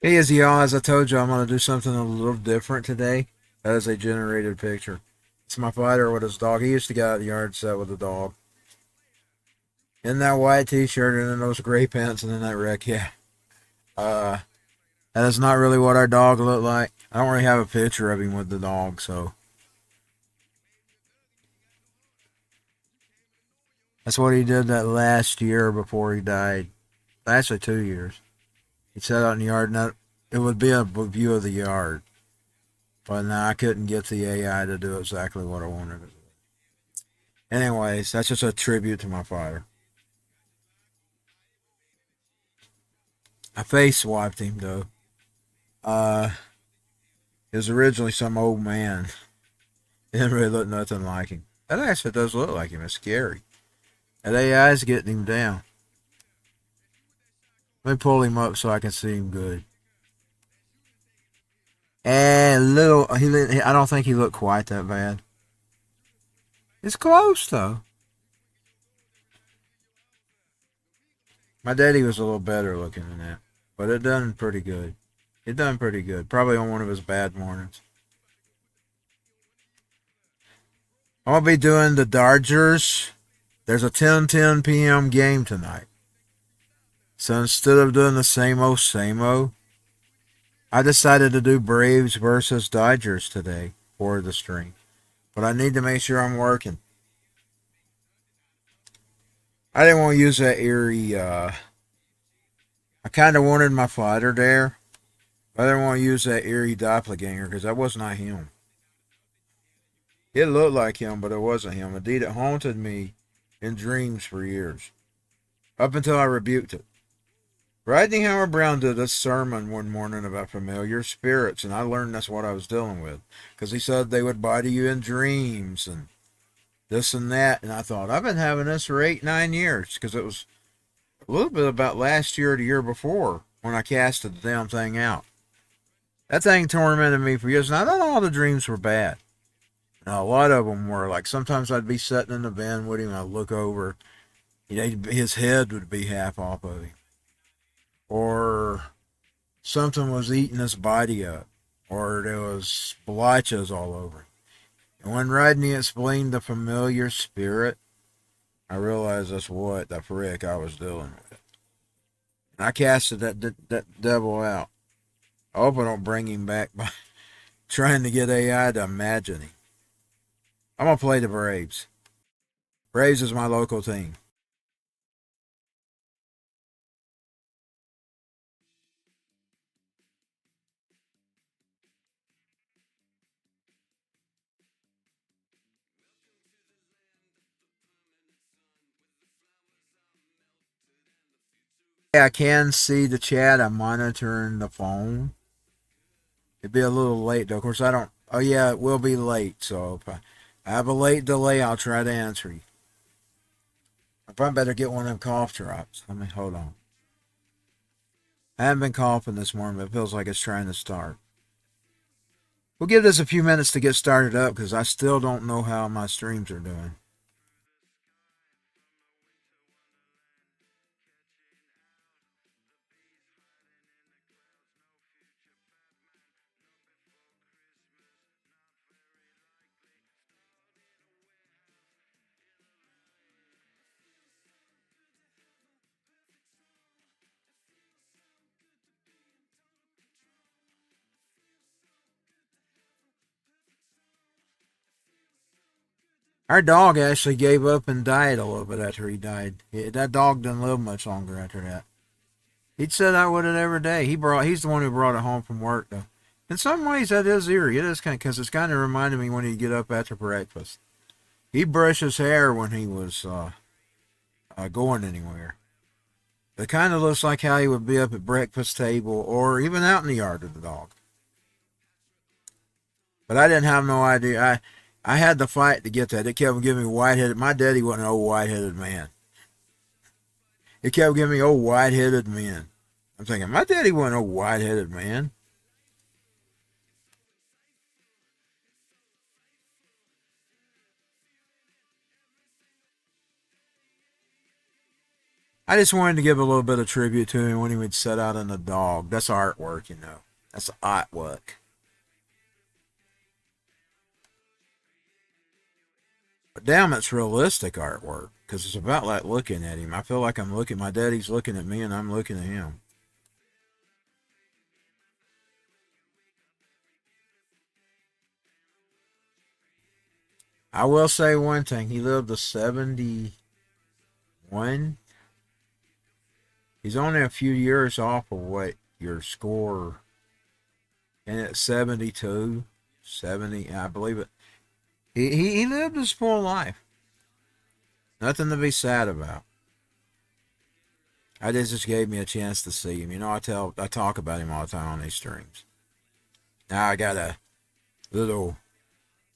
Hey, as y'all, as I told you, I'm going to do something a little different today. That is a generated picture. It's my fighter with his dog. He used to get out of the yard set with the dog. In that white t-shirt and in those gray pants and in that wreck, yeah. Uh, that is not really what our dog looked like. I don't really have a picture of him with the dog, so that's what he did that last year before he died. Actually, 2 years. He sat out in the yard, and it would be a view of the yard. But now I couldn't get the AI to do exactly what I wanted. Anyways, that's just a tribute to my father. I face swapped him though. Uh, he was originally some old man. He didn't really look nothing like him. That actually does look like him. It's scary. That AI's getting him down. Let me pull him up so I can see him good. And little, I don't think he looked quite that bad. It's close though. My daddy was a little better looking than that, but it done pretty good. It done pretty good. Probably on one of his bad mornings. I'm gonna be doing the Dodgers. There's a 10:10 p.m. game tonight. So instead of doing the same old, I decided to do Braves versus Dodgers today for the stream. But I need to make sure I'm working. I didn't want to use that eerie. I kind of wanted my fighter there. But I didn't want to use that eerie doppelganger because that was not him. It looked like him, but it wasn't him. Indeed, it haunted me in dreams for years, up until I rebuked it. Rodney Howard Brown did a sermon one morning about familiar spirits, and I learned that's what I was dealing with. Because he said they would bother you in dreams and this and that. And I thought, I've been having this for 8, 9 years. Because it was a little bit about last year or the year before when I casted the damn thing out. That thing tormented me for years. And I thought all the dreams were bad. Now, a lot of them were. Like sometimes I'd be sitting in the van with him, I'd look over, his head would be half off of him. Or something was eating his body up, or there was blotches all over. And when Rodney explained the familiar spirit, I realized that's what the frick I was dealing with. And I casted that devil out. I hope I don't bring him back by trying to get AI to imagine him. I'm gonna play the Braves. Braves is my local team. I can see the chat. I'm monitoring the phone. It'd be a little late though. Of course, I don't. Oh yeah, it will be late. So if I have a late delay, I'll try to answer you. I probably better get one of them cough drops. Let me hold on. I haven't been coughing this morning, but it feels like it's trying to start. We'll give this a few minutes to get started up because I still don't know how my streams are doing. Our dog actually gave up and died a little bit after he died. That dog didn't live much longer after that. He'd sit out with it every day. He's the one who brought it home from work though. In some ways, that is eerie. It is kind of because it's kind of reminded me when he'd get up after breakfast. He'd brush his hair when he was going anywhere. It kind of looks like how he would be up at breakfast table or even out in the yard with the dog. But I didn't have no idea. I had to fight to get that. It kept giving me white-headed. My daddy wasn't an old white-headed man. It kept giving me old white-headed men. I'm thinking, my daddy wasn't a white-headed man. I just wanted to give a little bit of tribute to him when he would set out on the dog. That's artwork, you know. That's artwork. But damn, it's realistic artwork. Because it's about like looking at him. I feel like I'm looking, my daddy's looking at me and I'm looking at him. I will say one thing. He lived to 71. He's only a few years off of what your score. And at 72, 70, I believe it. He lived his full life. Nothing to be sad about. I just gave me a chance to see him. You know, I talk about him all the time on these streams. Now I got a little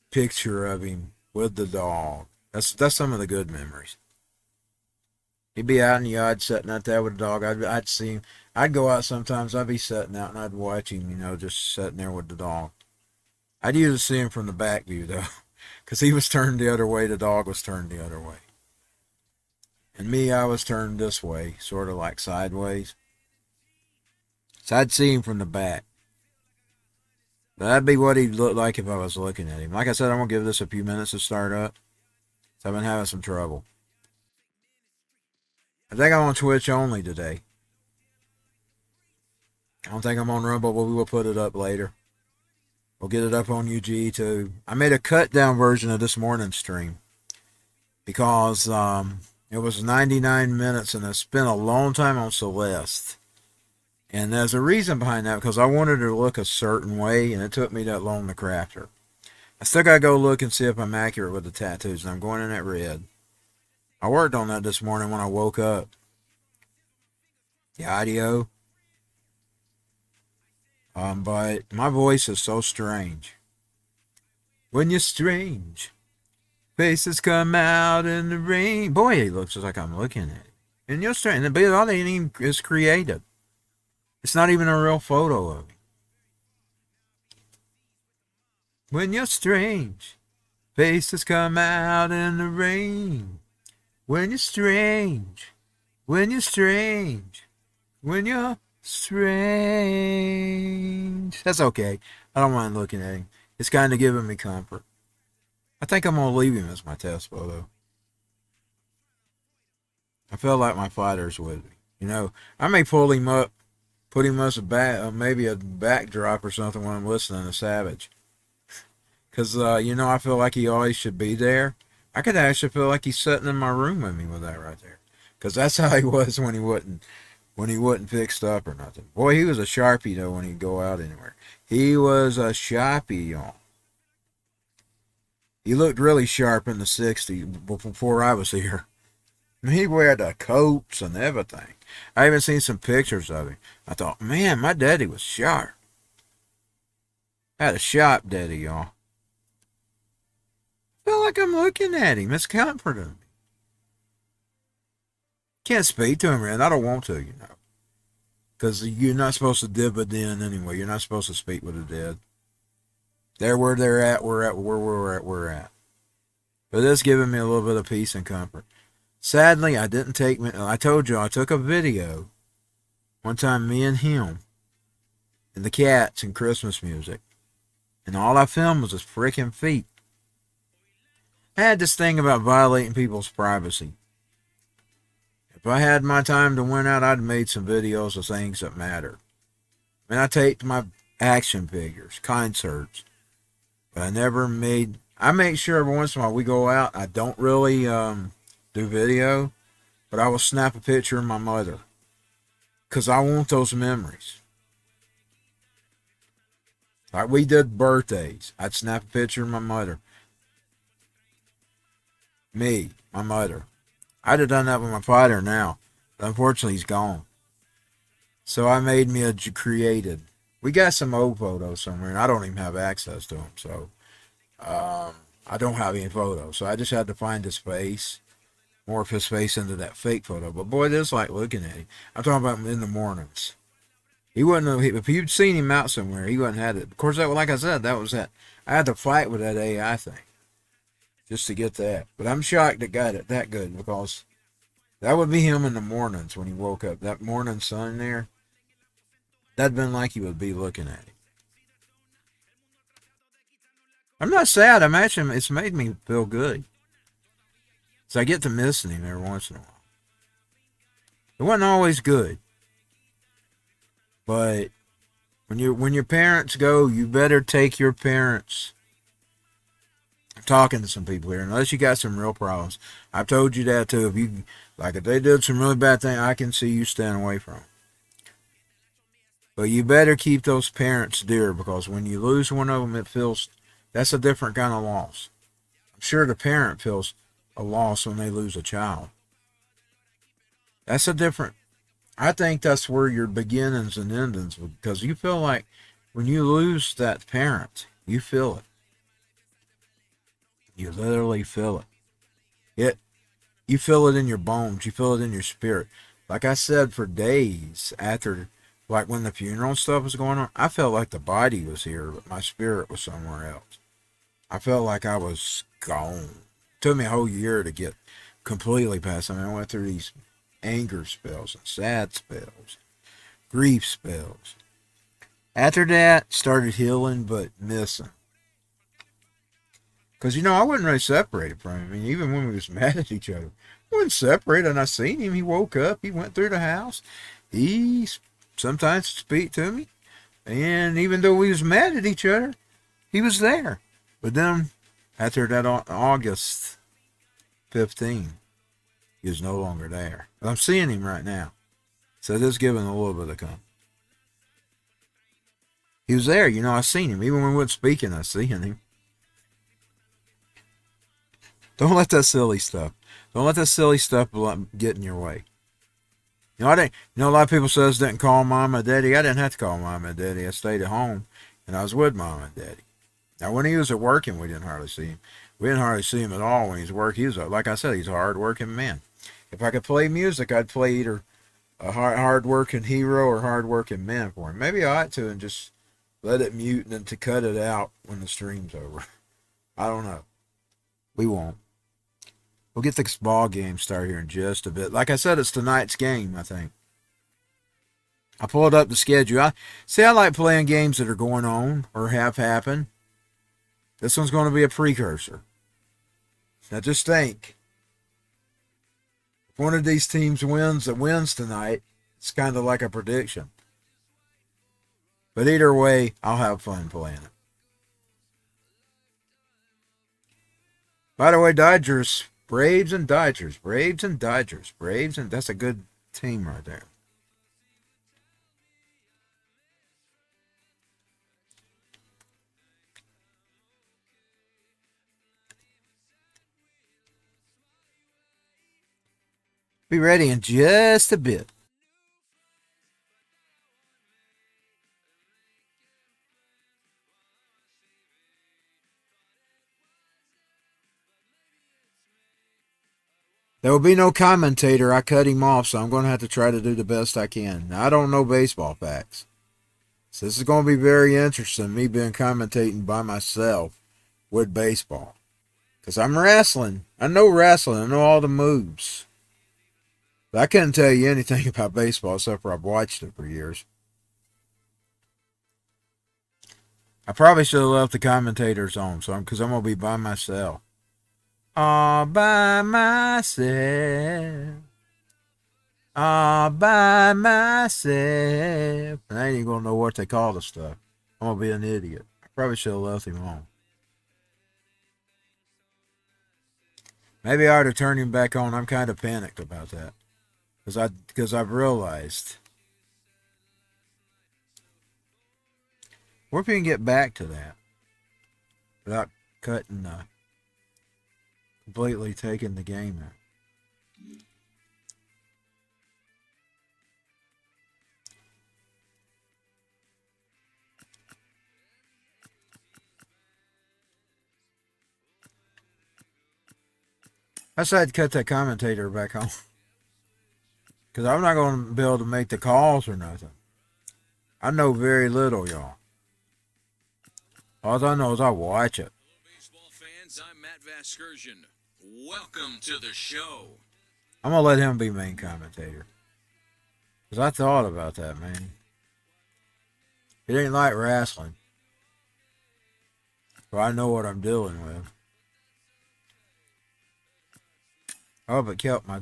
picture of him with the dog. That's some of the good memories. He'd be out in the yard sitting out there with the dog. I'd see him. I'd go out sometimes. I'd be sitting out and I'd watch him, you know, just sitting there with the dog. I'd usually see him from the back view, though, because he was turned the other way. The dog was turned the other way. And me, I was turned this way, sort of like sideways. So I'd see him from the back. But that'd be what he'd look like if I was looking at him. Like I said, I'm going to give this a few minutes to start up. So I've been having some trouble. I think I'm on Twitch only today. I don't think I'm on Rumble, but we will put it up later. We'll get it up on UG too. I made a cut down version of this morning's stream. Because it was 99 minutes and I spent a long time on Celeste. And there's a reason behind that, because I wanted her to look a certain way, and it took me that long to craft her. I still gotta go look and see if I'm accurate with the tattoos, and I'm going in that red. I worked on that this morning when I woke up. The audio. But my voice is so strange. When you're strange, faces come out in the rain. Boy, he looks like I'm looking at it. And you're strange. But all they need is creative. It's not even a real photo of him. When you're strange, faces come out in the rain. When you're strange, when you're strange, when you're strange. That's okay. I don't mind looking at him. It's kind of giving me comfort. I think I'm going to leave him as my test photo. I feel like my fighter's with me. You know, I may pull him up, put him as a maybe a backdrop or something when I'm listening to Savage. Because, you know, I feel like he always should be there. I could actually feel like he's sitting in my room with me with that right there. Because that's how he was when he wasn't fixed up or nothing. Boy, he was a Sharpie, though, when he'd go out anywhere. He was a Sharpie, y'all. He looked really sharp in the 60s before I was here. He wore the coats and everything. I even seen some pictures of him. I thought, man, my daddy was sharp. I had a sharp daddy, y'all. I feel like I'm looking at him. It's comforting me. Can't speak to him, man. I don't want to, you know. Because you're not supposed to dividend anyway. You're not supposed to speak with the dead. They're where they're at, we're at where we're at. But it's giving me a little bit of peace and comfort. Sadly, I didn't take, I told you, I took a video. One time, me and him, and the cats and Christmas music. And all I filmed was his freaking feet. I had this thing about violating people's privacy. If I had my time to win out, I'd made some videos of things that mattered. And I taped my action figures, concerts. But I make sure every once in a while we go out. I don't really do video, but I will snap a picture of my mother. Because I want those memories. Like we did birthdays. I'd snap a picture of my mother. Me, my mother. I'd have done that with my father now. But unfortunately, he's gone. So I made me created. We got some old photos somewhere, and I don't even have access to them. So I don't have any photos. So I just had to find a space, morph his face into that fake photo. But boy, this is like looking at him. I'm talking about him in the mornings. He wouldn't have, if you'd seen him out somewhere, he wouldn't have had it. Of course, like I said, that was that. I had to fight with that AI thing just to get that. But I'm shocked it got it that good because That would be him in the mornings when he woke up. That morning sun there, that'd been like he would be looking at him. I'm not sad. I'm actually, it's made me feel good. So I get to missing him every once in a while. It wasn't always good, but when your parents go, you better take your parents. I'm talking to some people here, unless you got some real problems. I've told you that too. If they did some really bad thing, I can see you staying away from them. But you better keep those parents dear, because when you lose one of them, that's a different kind of loss. I'm sure the parent feels a loss when they lose a child. That's a different. I think that's where your beginnings and endings, because you feel like when you lose that parent, you feel it. You literally feel it. You feel it in your bones. You feel it in your spirit. Like I said, for days after, like when the funeral and stuff was going on, I felt like the body was here, but my spirit was somewhere else. I felt like I was gone. It took me a whole year to get completely past. I went through these anger spells and sad spells, grief spells. After that, started healing but missing. Because, I wasn't really separated from him. Even when we was mad at each other, we wasn't separated. And I seen him. He woke up. He went through the house. He sometimes speak to me. And even though we was mad at each other, he was there. But then, after that August 15, he was no longer there. But I'm seeing him right now. So just giving a little bit of company. He was there. I seen him. Even when we weren't speaking, I seen him. Don't let that silly stuff. Don't let that silly stuff get in your way. I didn't. A lot of people says didn't call mom and daddy. I didn't have to call mom and daddy. I stayed at home, and I was with mom and daddy. Now, when he was at working, we didn't hardly see him. We didn't hardly see him at all when he was working. He was, like I said, he's a hard-working man. If I could play music, I'd play either a hard-working hero or hard-working man for him. Maybe I ought to and just let it mute and then to cut it out when the stream's over. I don't know. We won't. We'll get this ball game started here in just a bit. Like I said, it's tonight's game, I think. I pulled up the schedule. I like playing games that are going on or have happened. This one's going to be a precursor. Now just think. If one of these teams wins tonight, it's kind of like a prediction. But either way, I'll have fun playing it. By the way, Braves and Dodgers. That's a good team right there. Be ready in just a bit. There will be no commentator. I cut him off, so I'm going to have to try to do the best I can. Now, I don't know baseball facts. So this is going to be very interesting, me being commentating by myself with baseball. Because I'm wrestling. I know wrestling. I know all the moves. But I couldn't tell you anything about baseball except for I've watched it for years. I probably should have left the commentators on, because I'm going to be by myself. All by myself. All by myself. And I ain't even going to know what they call the stuff. I'm going to be an idiot. I probably should have left him on. Maybe I ought to turn him back on. I'm kind of panicked about that. Because I've realized. What if we can get back to that without cutting, completely taking the game out? I said I'd cut that commentator back on. Because I'm not going to be able to make the calls or nothing. I know very little, y'all. All I know is I watch it. Hello, baseball fans. I'm Matt Vasgersian. Welcome to the show. I'm gonna let him be main commentator. Cause I thought about that, man. He didn't like wrestling. So I know what I'm dealing with. Oh, but kept my...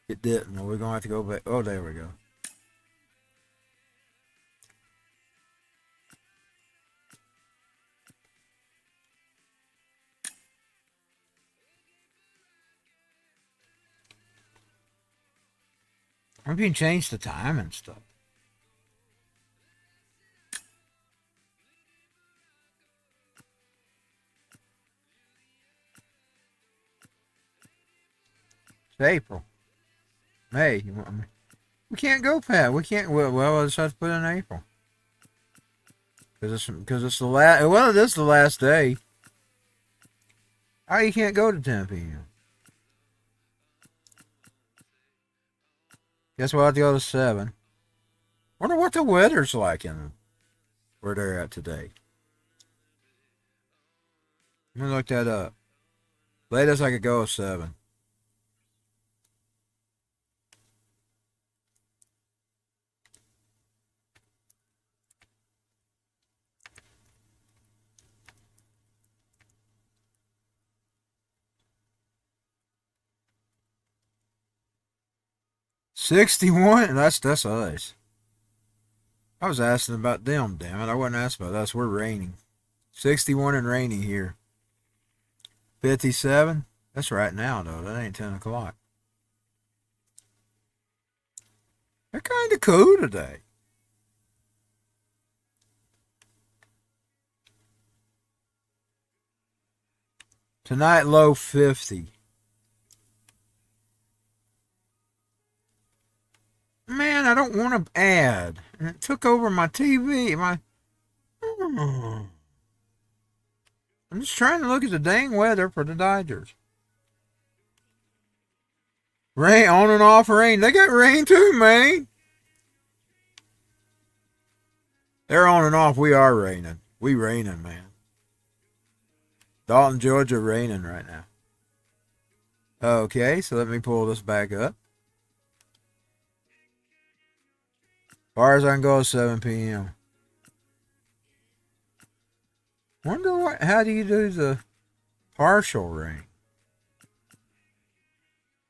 It didn't. We're going to have to go back. Oh, there we go. I'm being changed the time and stuff. It's April. May. You want me? We can't go past. We can't. Well, I just have to put in April. Because it's the last. Well, it is the last day. Oh, you can't go to 10 p.m. Guess we'll have to go to 7. Wonder what the weather's like in where they're at today. Let me look that up. Latest I could go is 7. $61? That's us. I was asking about them, damn it. I wasn't asking about us. We're raining. 61 and rainy here. 57? That's right now, though. That ain't 10 o'clock. They're kind of cool today. Tonight, low 50. Man, I don't want to add. And it took over my TV. I'm just trying to look at the dang weather for the Dodgers. Rain, on and off rain. They got rain too, man. They're on and off. We are raining. We raining, man. Dalton, Georgia, raining right now. Okay, so let me pull this back up. As far as I can go, 7 p.m. Wonder how do you do the partial rain?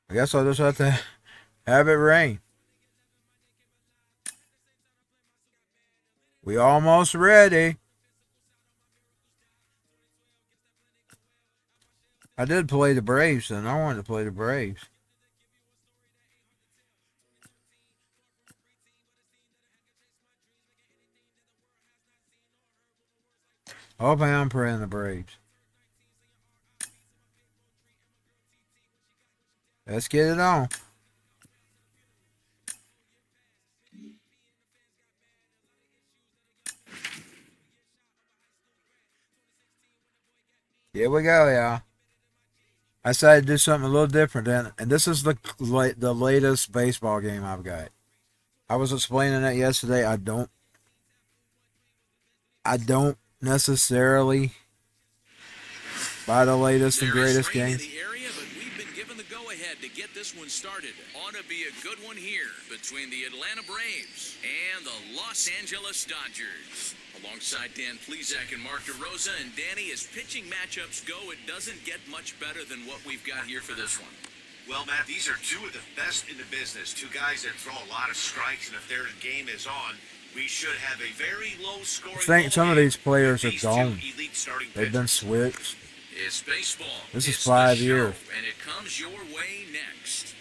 I guess I'll just have to have it rain. We almost ready. I did play the Braves, and I wanted to play the Braves. Hoping I'm praying the Braves. Let's get it on. Here we go, y'all. I decided to do something a little different, and this is the latest baseball game I've got. I was explaining that yesterday. I don't necessarily buy the latest and greatest game. To get this one started. Ought to be a good one here between the Atlanta Braves and the Los Angeles Dodgers. Alongside Dan Plesac and Mark DeRosa, and Danny, as pitching matchups go, it doesn't get much better than what we've got here for this one. Well, Matt, these are two of the best in the business. Two guys that throw a lot of strikes, and if their game is on, we should have a very low-scoring. I think some of these players are gone. They've been switched. It's baseball. This is 5 years. And it comes your way next.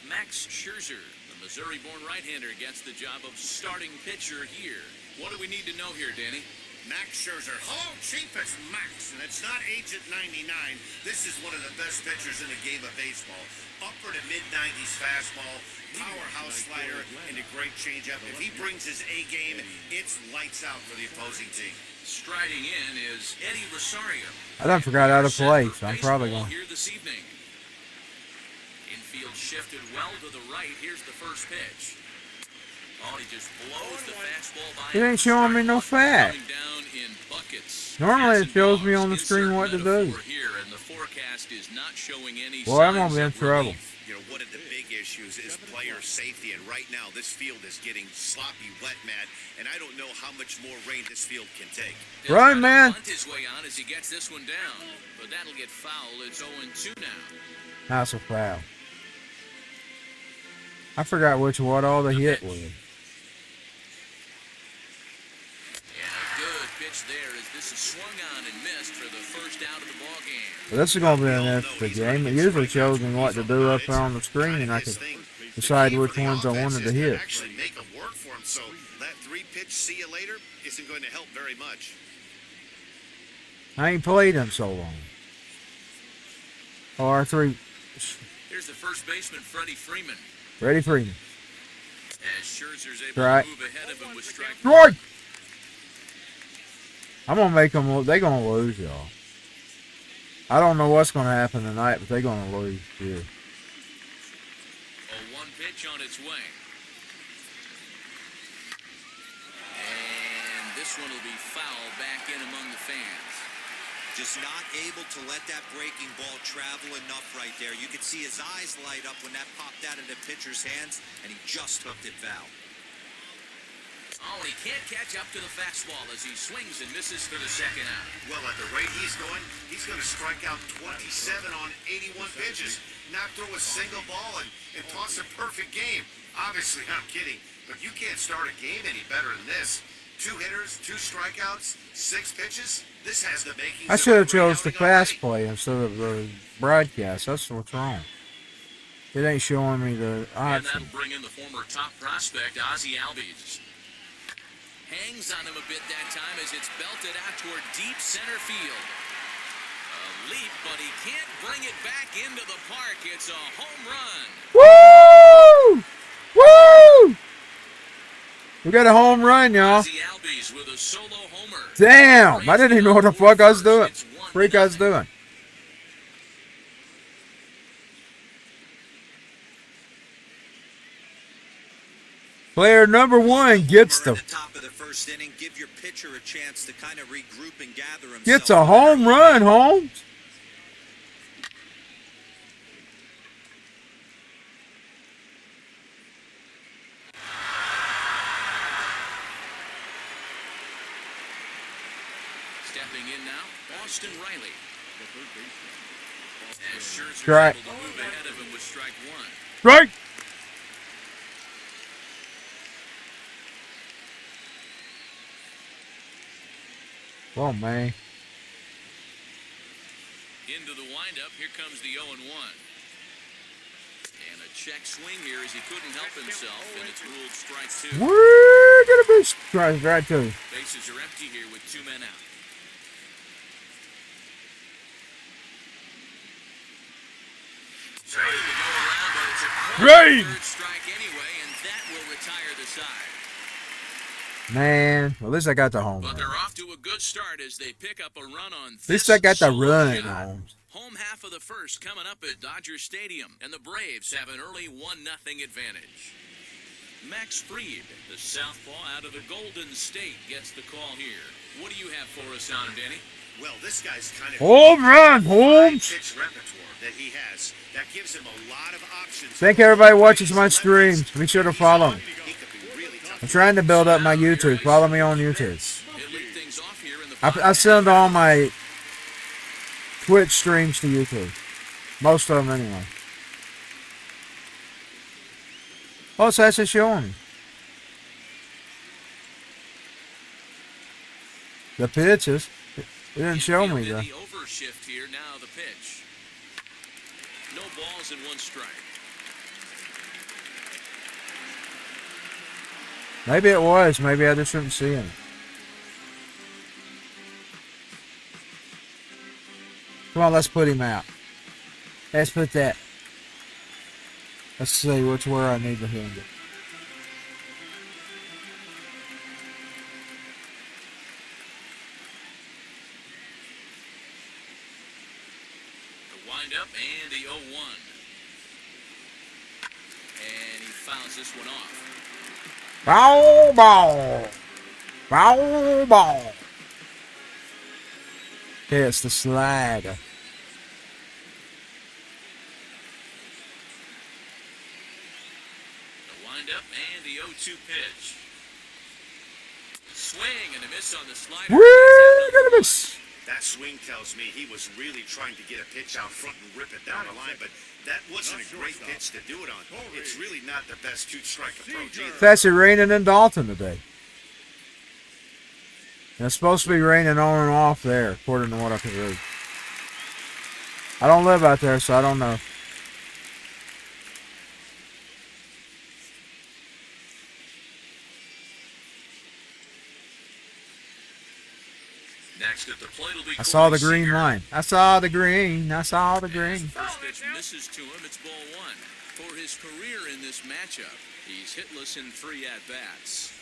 Max Scherzer, the Missouri-born right-hander, gets the job of starting pitcher here. What do we need to know here, Danny? Max Scherzer. Hello, Chief. It's Max, and it's not Agent 99. This is one of the best pitchers in the game of baseball. Upper to mid-90s fastball, powerhouse slider, and a great changeup. If he brings his A game, it's lights out for the opposing team. Striding in is Eddie Rosario. I done forgot how to play, so I'm probably going. Here this evening. Infield shifted well to the right. Here's the first pitch. Oh, he just blows the fastball by. It ain't showing me no fact. Coming down in buckets. Normally Cats it and shows me dogs, on the screen insert what to metaphor do. here, and the forecast is not showing any Boy, I'm signs gonna be in of trouble. relief. You know, one of the big issues is player safety, and right now this field is getting sloppy wet, Matt, and I don't know how much more rain this field can take. He'll Right, try to man. bunt his way on as he gets this one down, but that'll get foul. It's 0-2 now. That's a foul. I forgot what all the hit was. And a good pitch there as this is swung on and missed for the first out of the ball game. But this is gonna be an interesting game. It usually shows me what to do up there on the screen, and I can decide which ones I wanted to hit. Actually make them work for him, so that 3-pitch see you later isn't going to help very much. I ain't played in so long. R3, Here's the first baseman, Freddie Freeman. ready for you. As Scherzer's able Right. to move ahead of him with strike Strike! I'm gonna make them. They're gonna lose, y'all. I don't know what's gonna happen tonight, but they're gonna lose here. A 1 pitch on its way. And this one will be foul back in among the fans. Just not able to let that breaking ball travel enough right there. You could see his eyes light up when that popped out of the pitcher's hands, and he just hooked it foul. Oh, he can't catch up to the fastball as he swings and misses for the second out. Well, at the rate he's going to strike out 27 on 81 pitches, not throw a single ball, and toss a perfect game. Obviously, I'm kidding, but you can't start a game any better than this. 2 hitters, 2 strikeouts, 6 pitches. This has the makings. I should have chose the fast play instead of the broadcast. That's what's wrong. It ain't showing me the And that'll option. bring in the former top prospect, Ozzie Albies. Hangs on him a bit that time as it's belted out toward deep center field. A leap, but he can't bring it back into the park. It's a home run. Woo! Woo! We got a home run, y'all. Ozzie Albies with a solo homer. Damn! I didn't even know what the fuck I was doing. Freak I was doing. Player number 1 gets We're in the the top of the first inning. Give your pitcher a chance to kind of regroup and gather himself. gets a home run, Holmes. Stepping in now, Austin Riley. As Scherzer's Strike. able to move ahead of him with strike 1. Right. Oh man. Into the windup, here comes the 0-1. And a check swing here as he couldn't help himself, and it's ruled strike 2. We're gonna be strike right to. Bases are empty here with 2 men out. Trying to go around, but it's a Great. third strike anyway, and that will retire the side. Man, well, at least I got the home But run. they're off to a good start as they pick up a run on At least I got the solo run, shot. Holmes. Home half of the first coming up at Dodger Stadium, and the Braves have an early 1-0 advantage. Max Fried, the southpaw out of the Golden State, gets the call here. What do you have for us on him, Danny? Well, this guy's kind of Home run, Holmes. pitch repertoire that he has. That gives him a lot of options. Thank everybody who watches my streams. Be sure to follow me. He could be really tough. I'm trying to build up my YouTube. Follow me on YouTube. He'll lead things off here in the I send all my Twitch streams to YouTube. Most of them anyway. Oh, so that's just showing me. The pitches. It didn't show me though. The overshift here, now the pitch. No balls and 1 strike. Maybe it was. Maybe I just shouldn't see him. Come on, let's put him out. Let's put that. Let's see which where I need to hand it. The windup and the 0-1. And he fouls this one off. Foul ball. Foul ball. Okay, it's the slider. The windup and the 0-2 pitch. Swing and a miss on the slider. Woo! Gonna miss. That swing tells me he was really trying to get a pitch out front and rip it down the line, but that wasn't a great pitch to do it on. It's really not the best two-strike approach either. It's actually raining in Dalton today. And it's supposed to be raining on and off there, according to what I can read. I don't live out there, so I don't know. Next at the plate will be I saw the Corey green Seager. line. I saw the green. I saw the As green. the first pitch misses to him, it's ball one. For his career in this matchup, he's hitless in 3 at-bats.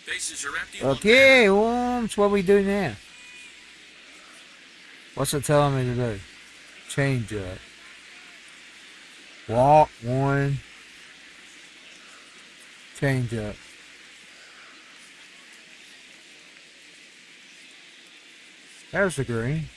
Bases are empty. Okay, Worms, what we do now? What's it telling me to do? Change up. Walk one. Change up. There's the green.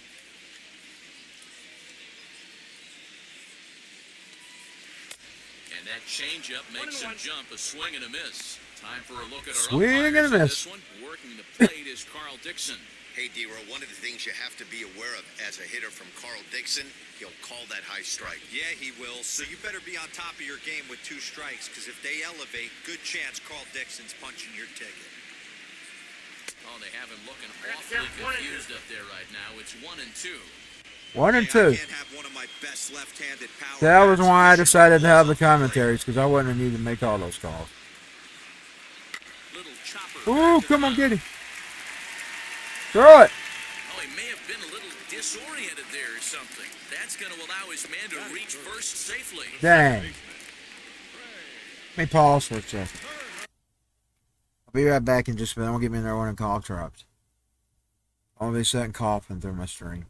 And that changeup makes him jump. A swing and a miss. Time for a look at our Swing and a umpires in miss. this one. Working the plate is Carl Dixon. Hey, D-Roll, one of the things you have to be aware of as a hitter from Carl Dixon, he'll call that high strike. Yeah, he will. So you better be on top of your game with 2 strikes, because if they elevate, good chance Carl Dixon's punching your ticket. Oh, they have him looking awfully confused up there right now. It's 1 and 2. 1 and Hey, 2. I can't have one of my best left-handed power That was bats why I pushing decided to balls have the off plate. commentaries, because I wouldn't need to make all those calls. Little chopper. Ooh, back to come the on, mound. get him. Throw it. Oh, he may have been a little disoriented there or something. That's going to allow his man to reach first safely. Dang. Let me pause for a second. I'll be right back in just a minute. I'm going to get me in there when the call drops. I'll be sitting coughing through my stream.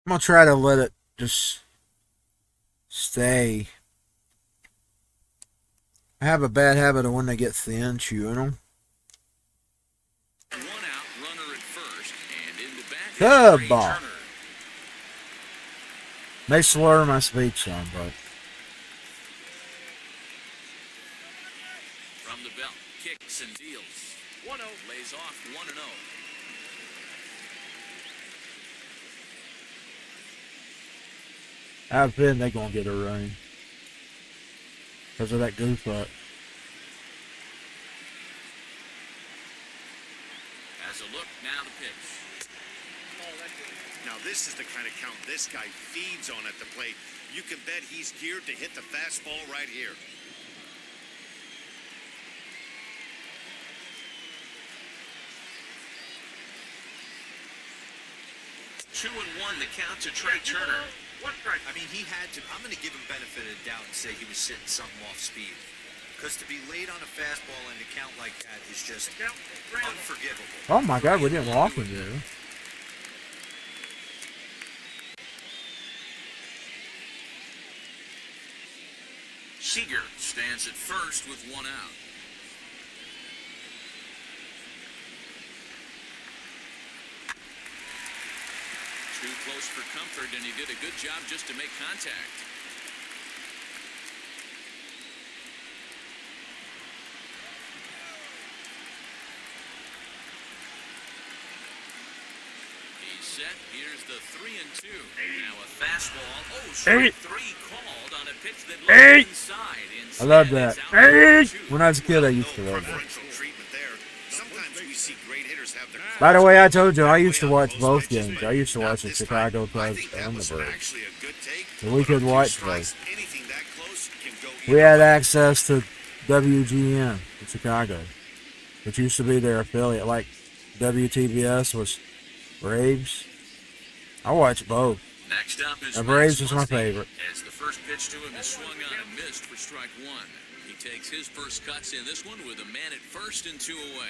I'm going to try to let it just stay. I have a bad habit of when they get thin, chewing them. 1 out, runner at first, and in the back. Good is Trey ball. Turner. May slur my speech some, but From the belt, kicks and deals. 1-0, lays off 1-0. I have a feeling they're going to get a rain. Because of that goof up. As a look, now the pitch. Now this is the kind of count this guy feeds on at the plate. You can bet he's geared to hit the fastball right here. 2-1, the count to Trey Turner. I mean, he had to. I'm going to give him benefit of the doubt and say he was sitting something off speed. Because to be late on a fastball and to count like that is just unforgivable. Oh my God, we didn't walk with you. Seager stands at first with 1 out. Too close for comfort, and he did a good job just to make contact. He's set. Here's the 3-2. Now a fastball. Oh, strike 3 called on a pitch that led inside. I love Instead, that. it's out for 2. When I was a kid, I used to love that. Preferential treatment there. Sometimes games, we see great hitters have their By the calls way, I told you, I that used to way on watch most both pitches, games. but I used to not watch the this Chicago time. I Cubs think that and was the Braves. actually a good take. So we But on could 2 watch strikes, both. anything that close can go We either had way. access to WGN in Chicago, which used to be their affiliate. Like WTBS was Braves. I watched both. Next up is The Braves Max is my Muncy, favorite. as the first pitch to him is swung on and missed for strike one. He takes his first cuts in this one with a man at first and 2 away.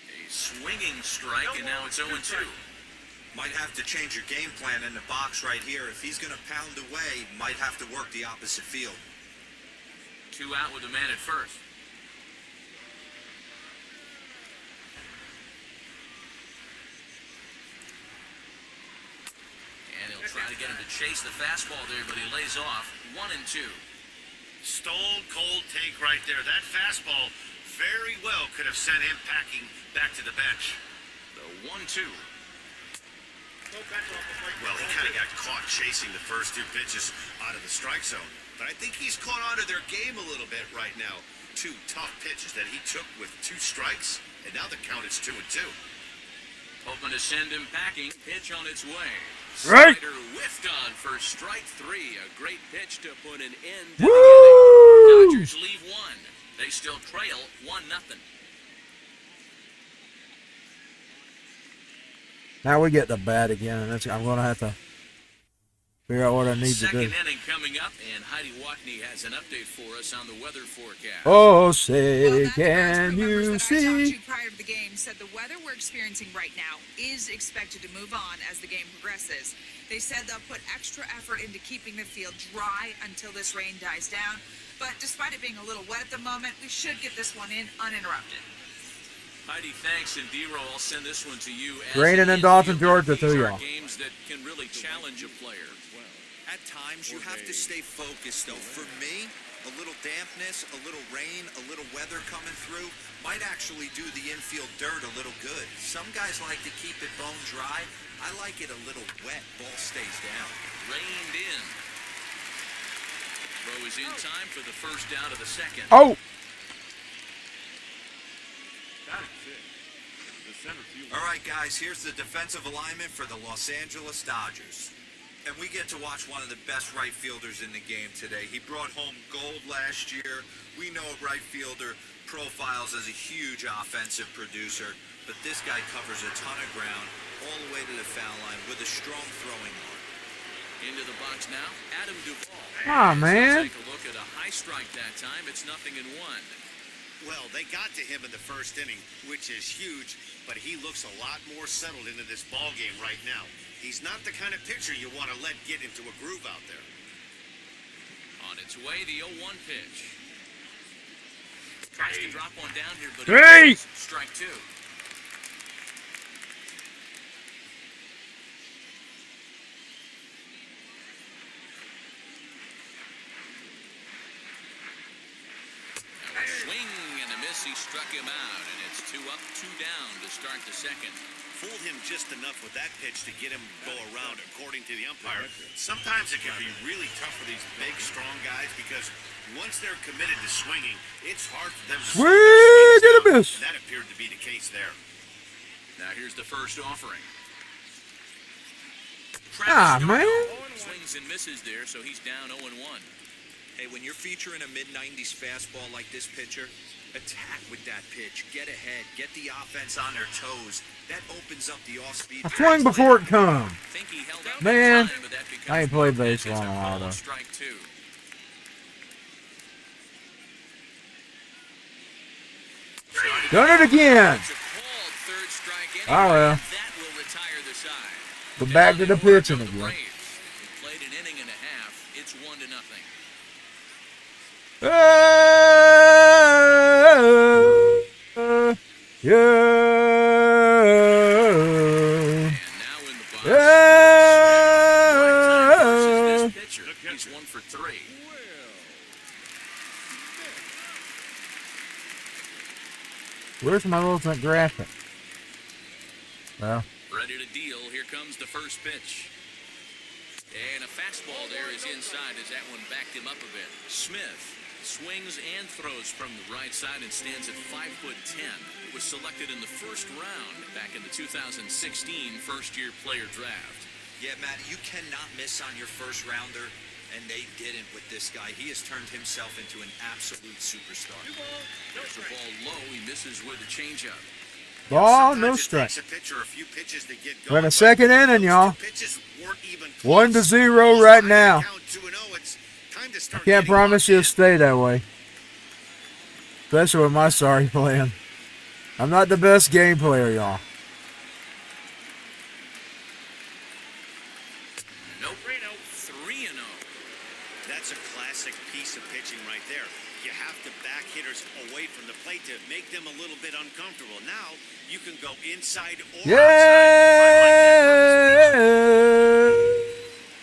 A swinging strike, and now it's 0-2. Might have to change your game plan in the box right here. If he's going to pound away, might have to work the opposite field. 2 out with a man at first. And he'll try to get him to chase the fastball there, but he lays off. 1-2. Stone cold take right there. That fastball very well could have sent him packing back to the bench. The 1-2. Well, he kind of got caught chasing the first 2 pitches out of the strike zone. But I think he's caught on to their game a little bit right now. 2 tough pitches that he took with 2 strikes, and now the count is 2-2. Hoping to send him packing. Pitch on its way. Right. Slider whiffed on for strike 3. A great pitch to put an end to the inning. Woo! Dodgers leave 1. They still trail 1-0. Now we get the bat again, and I'm going to have to figure out what I need to do. Second inning coming up, and Heidi Watney has an update for us on the weather forecast. Oh, say, Well, that's can the you numbers that I talked see? to prior to the game said the weather we're experiencing right now is expected to move on as the game progresses. They said they'll put extra effort into keeping the field dry until this rain dies down. But despite it being a little wet at the moment, we should get this one in uninterrupted. Heidi, thanks, and D-Roll, I'll send this one to you. As Raining in an Dothan, infielder, Georgia, these too, are y'all. games that can really challenge a player. At times, you have to stay focused, though. For me, a little dampness, a little rain, a little weather coming through might actually do the infield dirt a little good. Some guys like to keep it bone dry. I like it a little wet. Ball stays down. Rained in. Throw is in time for the first out of the second. Oh! All right, guys, here's the defensive alignment for the Los Angeles Dodgers. And we get to watch one of the best right fielders in the game today. He brought home gold last year. We know a right fielder profiles as a huge offensive producer, but this guy covers a ton of ground all the way to the foul line with a strong throwing arm. Into the box now, Adam Duvall. Aw, As man. he'll take a look at a high strike that time. It's 0-1. Well, they got to him in the first inning, which is huge, but he looks a lot more settled into this ball game right now. He's not the kind of pitcher you want to let get into a groove out there. On its way, the 0-1 pitch. Tries to drop one down here, but Hey! it is strike 2. Now a swing and a miss. He struck him out, and it's 2 up, 2 down to start the second. Fooled him just enough with that pitch to get him go around, according to the umpire. Sometimes it can be really tough for these big, strong guys because once they're committed to swinging, it's hard for them to slow their swings Swing and a down, miss. and that appeared to be the case there. Now here's the first offering. Ah, Travis man. Darno swings and misses there, so he's down 0-1. Hey, when you're featuring a mid-90s fastball like this pitcher, attack with that pitch. Get ahead. Get the offense on their toes. That opens up the off-speed. I swing before it comes. Think he held out Man, the time, but that becomes I ain't played one pitch baseball as in a while, called though. Strike 2. Done it again. It's a called third strike Oh, anyway, well. and that will retire the side. But back to the Down they work pitching on the again. Braves. They played an inning and a half. It's 1-0. Yeah. And now in the box. Yeah. Versus this pitcher. He's 1 for 3. Where's my little graphic? Well, Ready to deal. Here comes the first pitch. And a fastball there is inside as that one backed him up a bit. Smith swings and throws from the right side and stands at 5'10". Was selected in the first round back in the 2016 first-year player draft. Yeah, Matt, you cannot miss on your first rounder, and they didn't with this guy. He has turned himself into an absolute superstar. There's the ball low. He misses with a changeup. Ball, no Sometimes it strike. takes a pitcher a few pitches to get We're in going, the second but inning, those y'all. two pitches weren't even 1-0 close. right He's now. behind the count 2-0. It's time to I start can't getting promise locked you'll in. stay that way. Especially with my sorry plan. I'm not the best game player, y'all. Nope. 3-0. That's a classic piece of pitching right there. You have to back hitters away from the plate to make them a little bit uncomfortable. Now you can go inside or outside.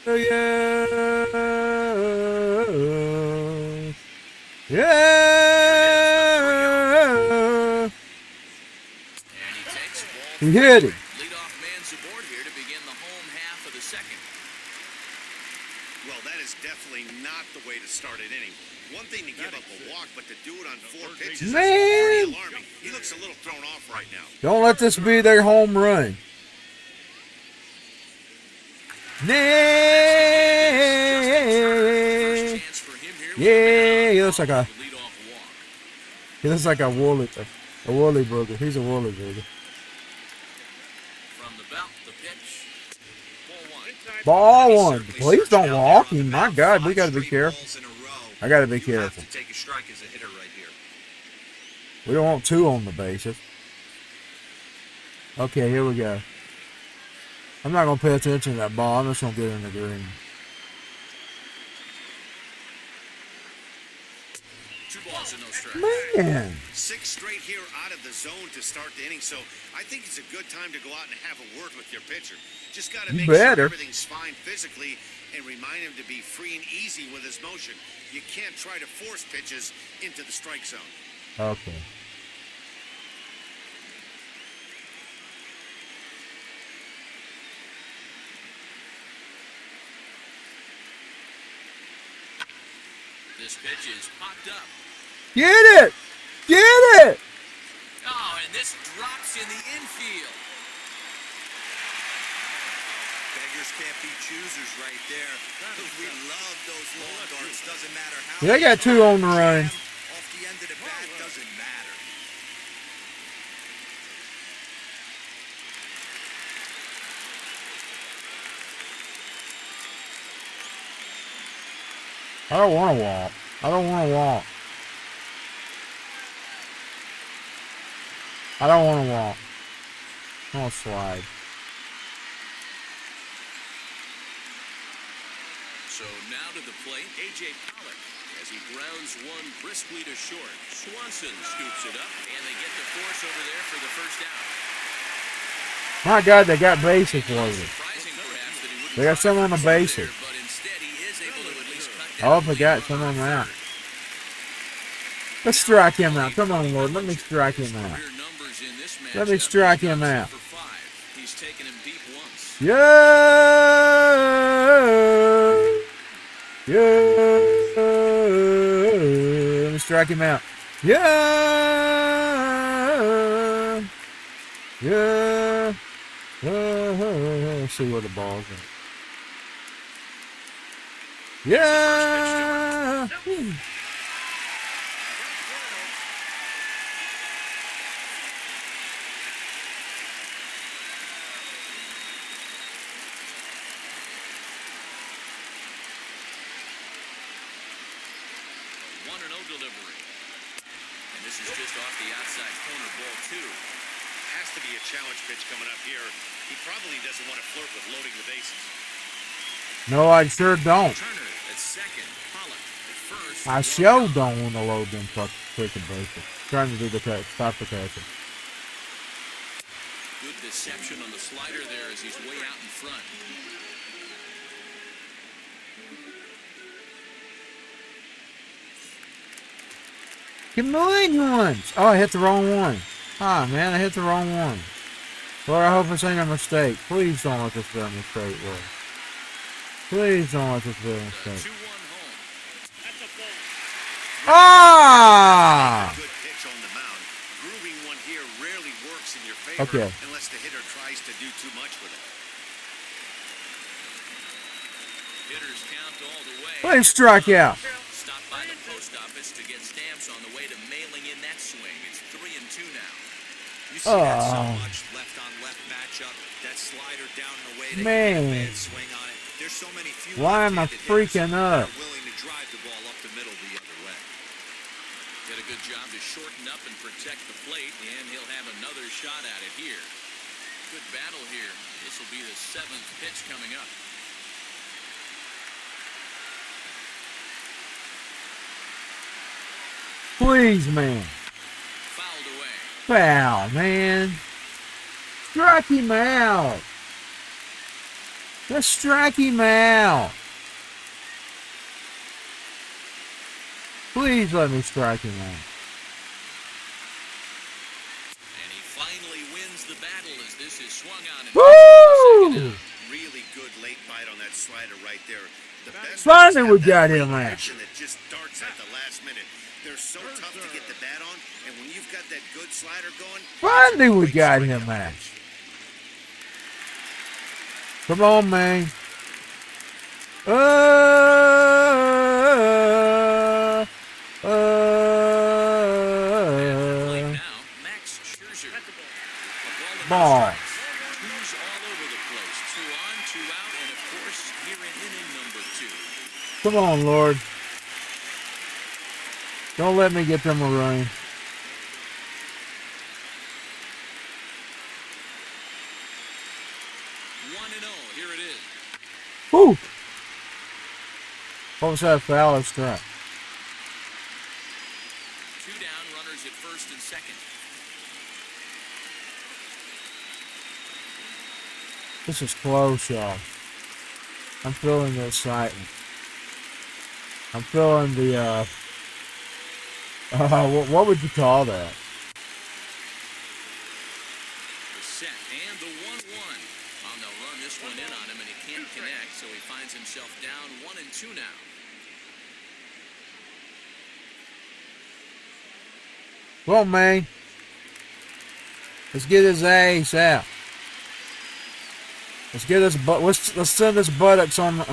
I like Yeah. Yeah. And he takes ball. He hit it. Leadoff man's aboard here to begin the home half of the second. Well, that is definitely not the way to start an inning. One thing to give up a walk, but to do it on 4 pitches, Man. that's pretty alarming. He looks a little thrown off right now. Don't let this be their home run. Yeah. Chance for him here. Yeah, he looks like a Leadoff walk. woolly burger. He's a woolly burger. From the belt, the pitch. Ball 1. Ball one. Please don't walk him. My God, we got to be careful. I got to be You have careful. to take a strike as a hitter right here. We don't want 2 on the bases. Okay, here we go. I'm not going to pay attention to that ball. I'm just going to get in the green. 2 balls and no strikes. Man. 6 straight here out of the zone to start the inning, so I think it's a good time to go out and have a word with your pitcher. Just got to You make better. sure everything's fine physically and remind him to be free and easy with his motion. You can't try to force pitches into the strike zone. Okay. This pitch is popped up. Get it! Get it! Oh, and this drops in the infield. Beggars can't be choosers right there. We love those long darts. Doesn't matter how. They got 2 on the run. Off the end of the bat doesn't matter. I don't want to walk. I don't want to walk. I don't want to walk. I want to slide. So now to the plate, A.J. Pollock as he grounds one briskly to short. Swanson scoops it up, and they get the force over there for the first out. My God, they got bases loaded. Surprising perhaps that he wouldn't They got try some on the first over bases. there, but instead he is able to at least cut Oh, down I the forgot lead some of them runner out. third. Let's strike him out. Come on, Lord. Let me strike him out. Career numbers in this Let me matchup. strike He's him got out. 2 for 5. He's taken him deep once. Yeah. Yeah. Let me strike him out. Yeah. Yeah. Let's see where the ball's at. Yeah. Whew. One and 0 delivery. And this is just off the outside corner, ball 2. Has to be a challenge pitch coming up here. He probably doesn't want to flirt with loading the bases. No, I sure don't. Turner at second. Pollock at first. I sure don't want to load them freaking bases. Trying to do the catch, stop the catching. Good deception on the slider there as he's way out in front. Come on, ones. Oh, I hit the wrong one. Ah, man, I hit the wrong one. Lord, I hope this ain't a mistake. Please don't let this be a mistake, Lord. Please don't let this be a The mistake. 2-1 home. Ah! Good pitch on the mound. Grooving one here rarely works in your favor Okay. unless the hitter tries to do too much with it. Hitters count all the way. Please strike out. Stop by the post office to get stamps on the way to mailing in that swing. It's 3-2 now. You see that so Oh. much left-on-left matchup. That slider down and away to Man. get a bad swing on it. There's so many few Why am I left-handed freaking hitters up? that are willing to drive the ball up the middle the other way. Did a good job to shorten up and protect the plate, and he'll have another shot at it here. Good battle here. This will be the 7th pitch coming up. Please, man. Fouled away. Foul, man. Strike him out. Just strike him out. Please let me strike him out. And he finally wins the battle as this is swung on. And Woo! Really good late bite on that slider right there. The best Finally we ones have got that him late out. action that just darts at the last minute. They're so tough to get the bat on, and when you've got that good slider going, Finally we great got strikeout him out. pitch. Come on, man. Late now, Max Scherzer. A Ball. Who's all over the place. 2 on, 2 out, and of course, here in inning number 2. Come on, Lord. Don't let me get them a run. Here it is. Woo! What was that, foul or strike? 2 down, runners at first and second. This is close, y'all. I'm feeling the excitement. I'm feeling the, what would you call that? The set and the 1-1. Well, they'll run this one in on him, and he can't connect, so he finds himself down 1-2 now. Come on, man. Let's get his ace out. Let's get his let's send his buttocks on.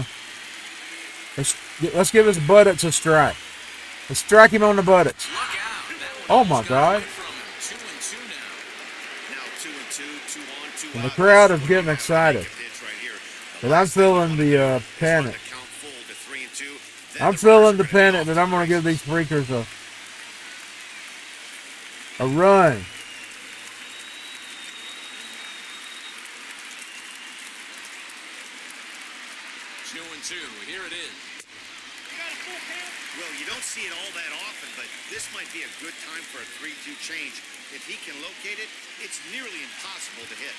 Let's give his buttocks a strike. Let's strike him on the buttocks. Look out. That Oh one my almost got away God. from him. 2-2 now. Now 2-2, 2 on, 2 And out. the crowd is This getting one excited. right here. The But I'm last thing you feeling wanna the do is want panic. to count full to 3 and 2. Then I'm the feeling runners the are gonna panic go that off I'm going to the give these races. freakers a run. 2-2. Here it is. Well, you don't see it all that often, but this might be a good time for a 3-2 change. If he can locate it, it's nearly impossible to hit.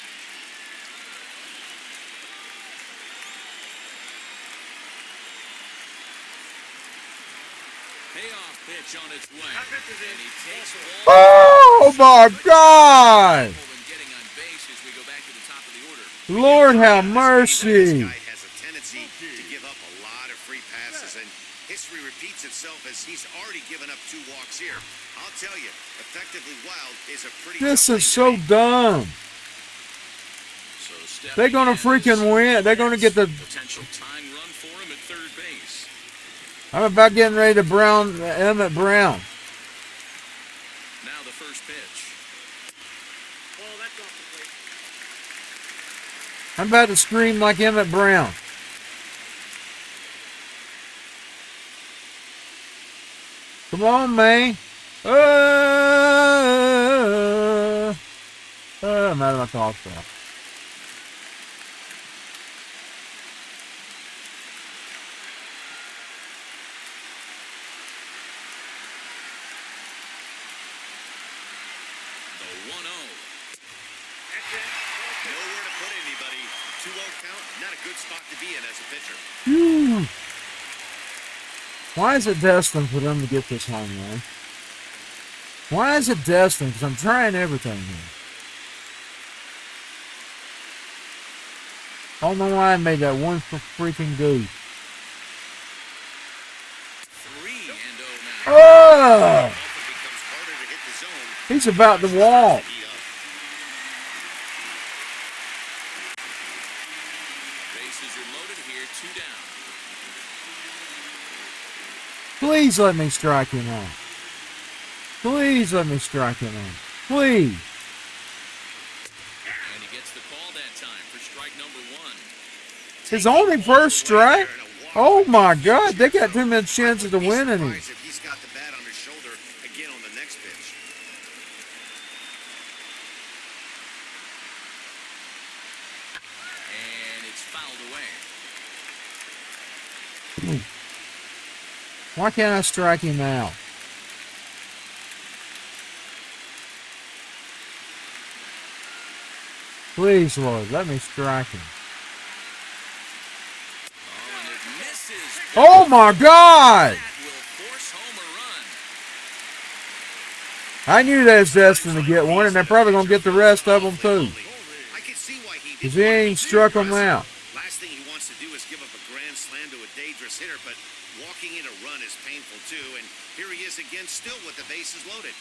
Payoff pitch on its way. And he takes ball. Oh my God! And getting on base as we go back to the top of the order. Lord have This mercy. guy has a tendency to give up a lot of free passes, and history repeats itself as he's already given up 2 walks here. I'll tell you, effectively wild is a pretty This tough is thing to so beat. dumb. So They're going to freaking win. They're going to get the. potential tying run for him at third base. I'm about getting ready to Emmett Brown. Now the first pitch. I'm about to scream like Emmett Brown. Come on, man. I'm out of my talk stuff. The 1-0. Nowhere to put anybody. 2-0 count, not a good spot to be in as a pitcher. Whew. Why is it destined for them to get this home run? Why is it destined? Because I'm trying everything here. On the line made that one for freaking goose. 3-0 now. Oh! It becomes harder to hit the zone. He's about to walk. Bases are loaded here, 2 down. Please let me strike him out. Please let me strike him out. Please. And he gets the call that time for strike number 1. His only first strike? Oh my God, they got too many chances to win in him. If he's got the bat on his shoulder again on the next pitch. And it's fouled away. Why can't I strike him out? Please, Lord, let me strike him. Oh, and it misses. Oh my God! That will force home a run. I knew they was destined to get one, and they're probably going to get the rest of them too. I can see why he Because he ain't struck them out. Last thing he wants to do is give up a grand slam to a dangerous hitter, but walking in a run is painful too. And here he is again, still with the bases loaded.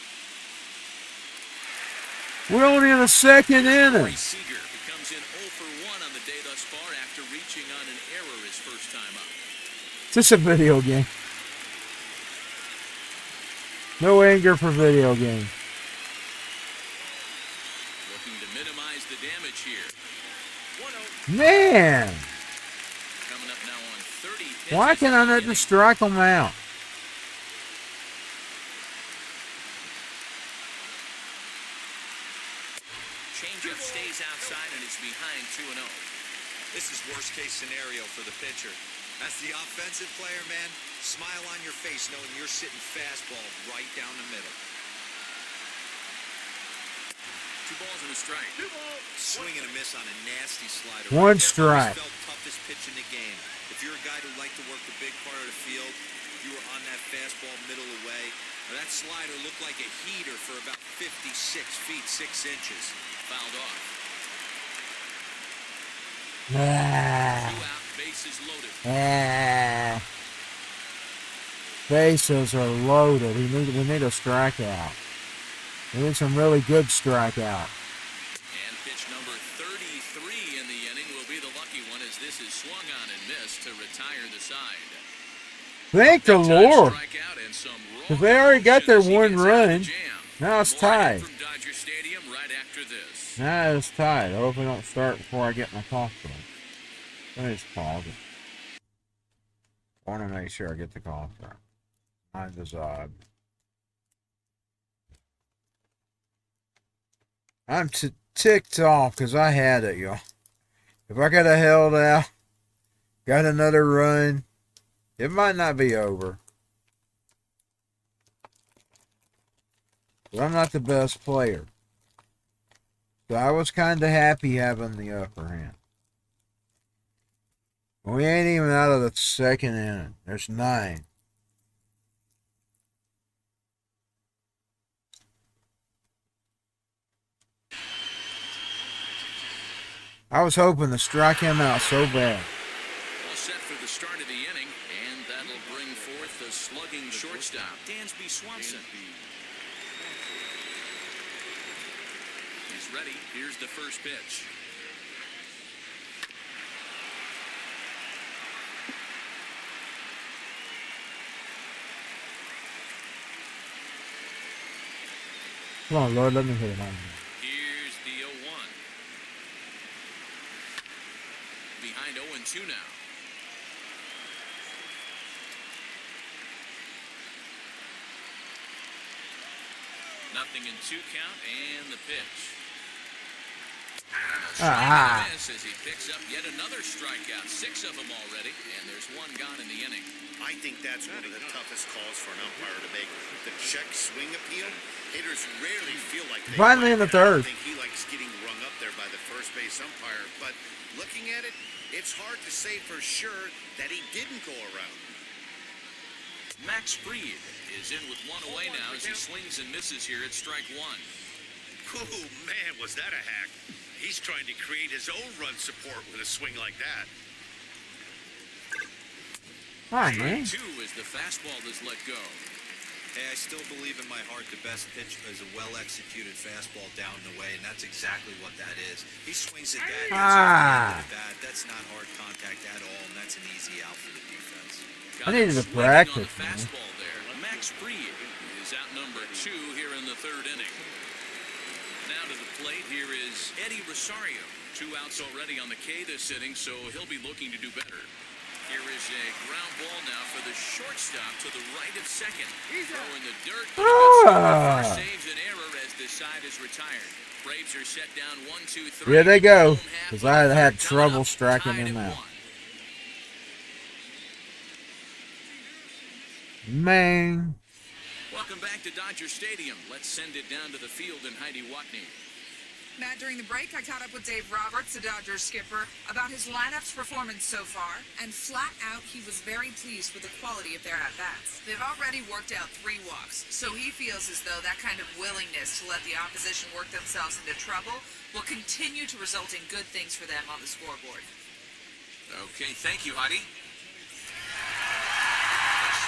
We're only in the second inning. Seager becomes in 0 for 1 on the day thus far after reaching on an error his first time up. It's just a video game. No anger for video games. Looking to minimize the damage here. 1-0. Man, Coming up now on 30 pitches. why can't I not just strike them out? Changeup stays outside and it's behind 2-0. This is worst case scenario for the pitcher. As the offensive player, man, smile on your face knowing you're sitting fastball right down the middle. 2 balls and a strike. Swing and a miss on a nasty slider. One right there. strike. Always felt toughest pitch in the game. If you're a guy who liked to work the big part of the field, you were on that fastball middle away. That slider looked like a heater for about 56 feet 6 inches. Fouled off. Ah, 2 out, bases loaded. ah. Bases are loaded. We need a strikeout. We need some really good strikeout. And pitch number 33 in the inning will be the lucky one as this is swung on and missed to retire the side. Thank the Lord. Strikeout and some raw Because they already got their emotion as he one gets out of the run. jam. Now it's More tied. from Dodger Stadium right after this. Now it's tied. I hope we don't start before I get my cough drop. Let me just pause it. I want to make sure I get the cough drop. Mine's is odd. I'm ticked off because I had it, y'all. If I could have held out, got another run, it might not be over. But I'm not the best player. So I was kind of happy having the upper hand. We ain't even out of the second inning. There's 9. I was hoping to strike him out so bad. All set for the start of the inning, and that'll bring forth the slugging shortstop, Dansby Swanson. He's ready. Here's the first pitch. Come on, Lord, let me hit it on you. Here's the 0-1. Behind 0-2 now. Nothing in 2 count, and the pitch. Ah. Miss as he picks up yet another strikeout. 6 of them already, and there's 1 gone in the inning. I think that's one of the toughest calls for an umpire to make. The check swing appeal. Hitters rarely feel like they Finally in the third. I think he likes getting rung up there by the first base umpire. But looking at it, it's hard to say for sure that he didn't go around. Max Fried is in with 1 away now as he swings and misses here at strike 1. Oh, man, was that a hack. He's trying to create his own run support with a swing like that. Hi, man. 2 as the fastball is let go. Hey, I still believe in my heart the best pitch is a well-executed fastball down the way, and that's exactly what that is. He swings it back, gets off the end of the bat. That's not hard contact at all, and that's an easy out for the defense. I needed to Swinging practice, on the man. fastball there. Max Fried is out number 2 here in the 3rd inning. Now to the plate, here is Eddie Rosario. 2 outs already on the K this inning, so he'll be looking to do better. Here is a ground ball now for the shortstop to the right of second. Throwing the dirt, but first saves an error as the side is retired. Braves are set down 1-2-3. Here they go, Home half because of I the had third trouble coming up, striking tied them at out. 1. Man. Welcome back to Dodger Stadium. Let's send it down to the field in Heidi Watney. Matt, during the break, I caught up with Dave Roberts, the Dodgers skipper, about his lineup's performance so far, and flat out, he was very pleased with the quality of their at-bats. They've already worked out 3 walks, so he feels as though that kind of willingness to let the opposition work themselves into trouble will continue to result in good things for them on the scoreboard. Okay, thank you, Heidi.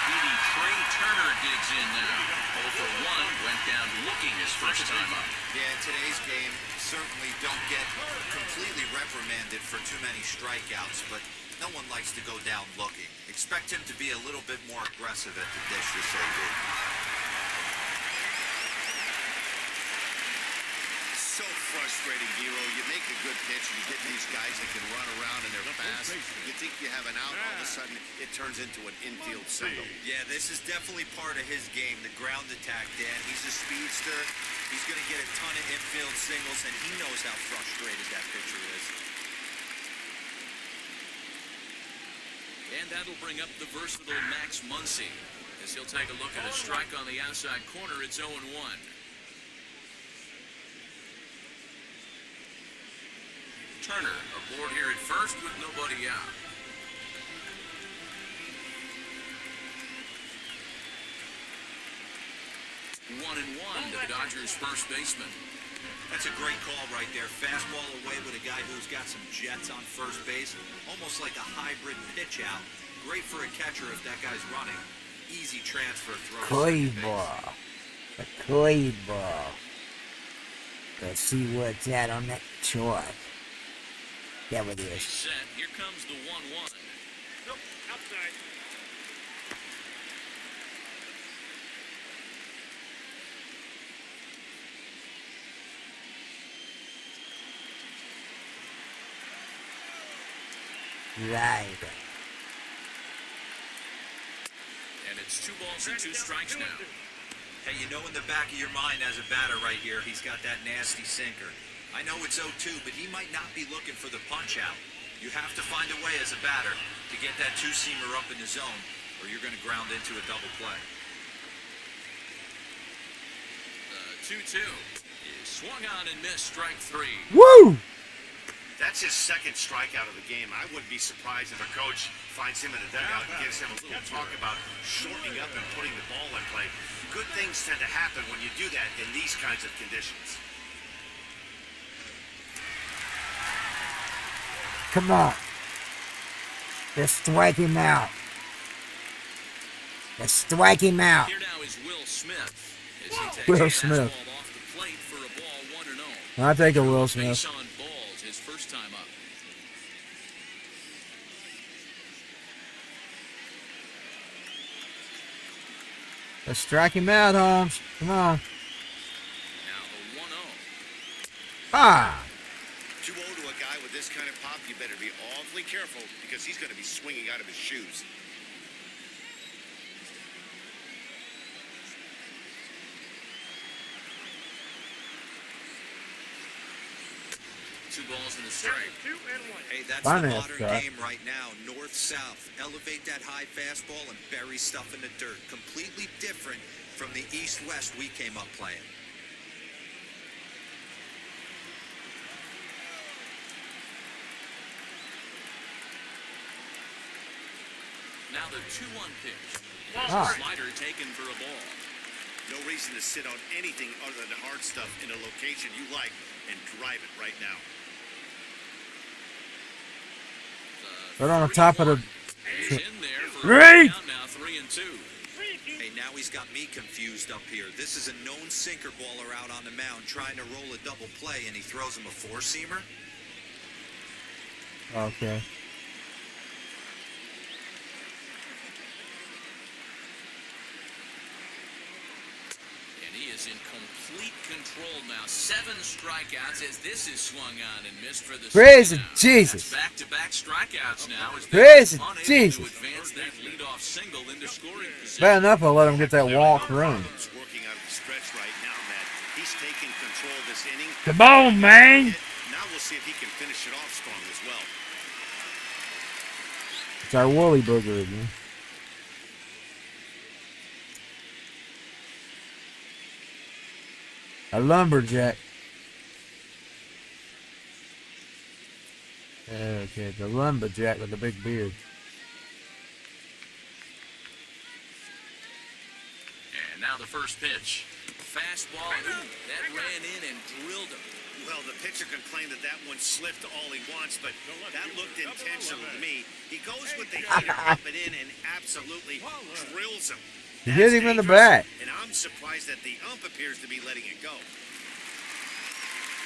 Speedy Trey Turner digs in now. 0 for 1, went down looking his first time up. Yeah, in today's game, certainly don't get completely reprimanded for too many strikeouts, but no one likes to go down looking. Expect him to be a little bit more aggressive at the dish this AB. So frustrating, Giro. You make a good pitch and you get these guys that can run around and they're fast. You think you have an out, all of a sudden it turns into an infield single. Yeah, this is definitely part of his game, the ground attack, Dan. He's a speedster. He's going to get a ton of infield singles, and he knows how frustrated that pitcher is. And that'll bring up the versatile Max Muncy as he'll take a look at a strike on the outside corner. It's 0-1. Turner aboard here at first with nobody out. 1-1 to the Dodgers' first baseman. That's a great call right there. Fastball away with a guy who's got some jets on first base. Almost like a hybrid pitch out. Great for a catcher if that guy's running. Easy transfer throw. Curve ball. A curve ball. Let's see what's at on that chart. There it is. Set. Here comes the 1-1. Nope, outside. Right. And it's 2 balls and 2 strikes now. Hey, you know in the back of your mind as a batter right here, he's got that nasty sinker. I know it's 0-2, but he might not be looking for the punch out. You have to find a way as a batter to get that 2-seamer up in the zone, or you're going to ground into a double play. The 2-2 is swung on and missed, strike 3. Woo! That's his second strikeout of the game. I wouldn't be surprised if a coach finds him in the dugout and gives him a little talk about shortening up and putting the ball in play. Good things tend to happen when you do that in these kinds of conditions. Come on. Let's strike him out. Let's strike him out. Here now is Will Smith as he takes Will a Smith. fastball off the plate for a ball 1-0. I'll take a Will Smith. Base on balls his first time up. Let's strike him out, Holmes. Come on. Now the 1-0. Ah! 2-0 to a guy with this kind of pop, you better be awfully careful because he's going to be swinging out of his shoes. Two balls and a strike. Hey, that's Finance the modern guy. game right now. North-south. Elevate that high fastball and bury stuff in the dirt. Completely different from the east-west we came up playing. Now the 2-1 pitch. Ah. Slider taken for a ball. No reason to sit on anything other than hard stuff in a location you like and drive it right now. Right on the top of the. He's in there for Reed! a count now, 3-2. Hey, now he's got me confused up here. This is a known sinker baller out on the mound trying to roll a double play, and he throws him a four-seamer? Okay. And he is in complete control now. 7 strikeouts as this is swung on and missed for the Praise second out. Jesus. That's back-to-back strikeouts now as Praise they're unable Jesus. to advance that leadoff single into scoring position. Bad enough I let him get that walk run. Problems working out of the stretch right now, Matt. He's taking control of this inning. Come on, man. Now we'll see if he can finish it off strong as well. It's our woolly booger again. A lumberjack. Okay, the lumberjack with the big beard. And now the first pitch. Fastball. Ooh, that ran in and drilled him. Well, the pitcher can claim that that one slipped all he wants, but that looked intentional to me. He goes with the heater up and in and absolutely drills him. He hit him in the dangerous, back. And I'm surprised that the ump appears to be letting it go.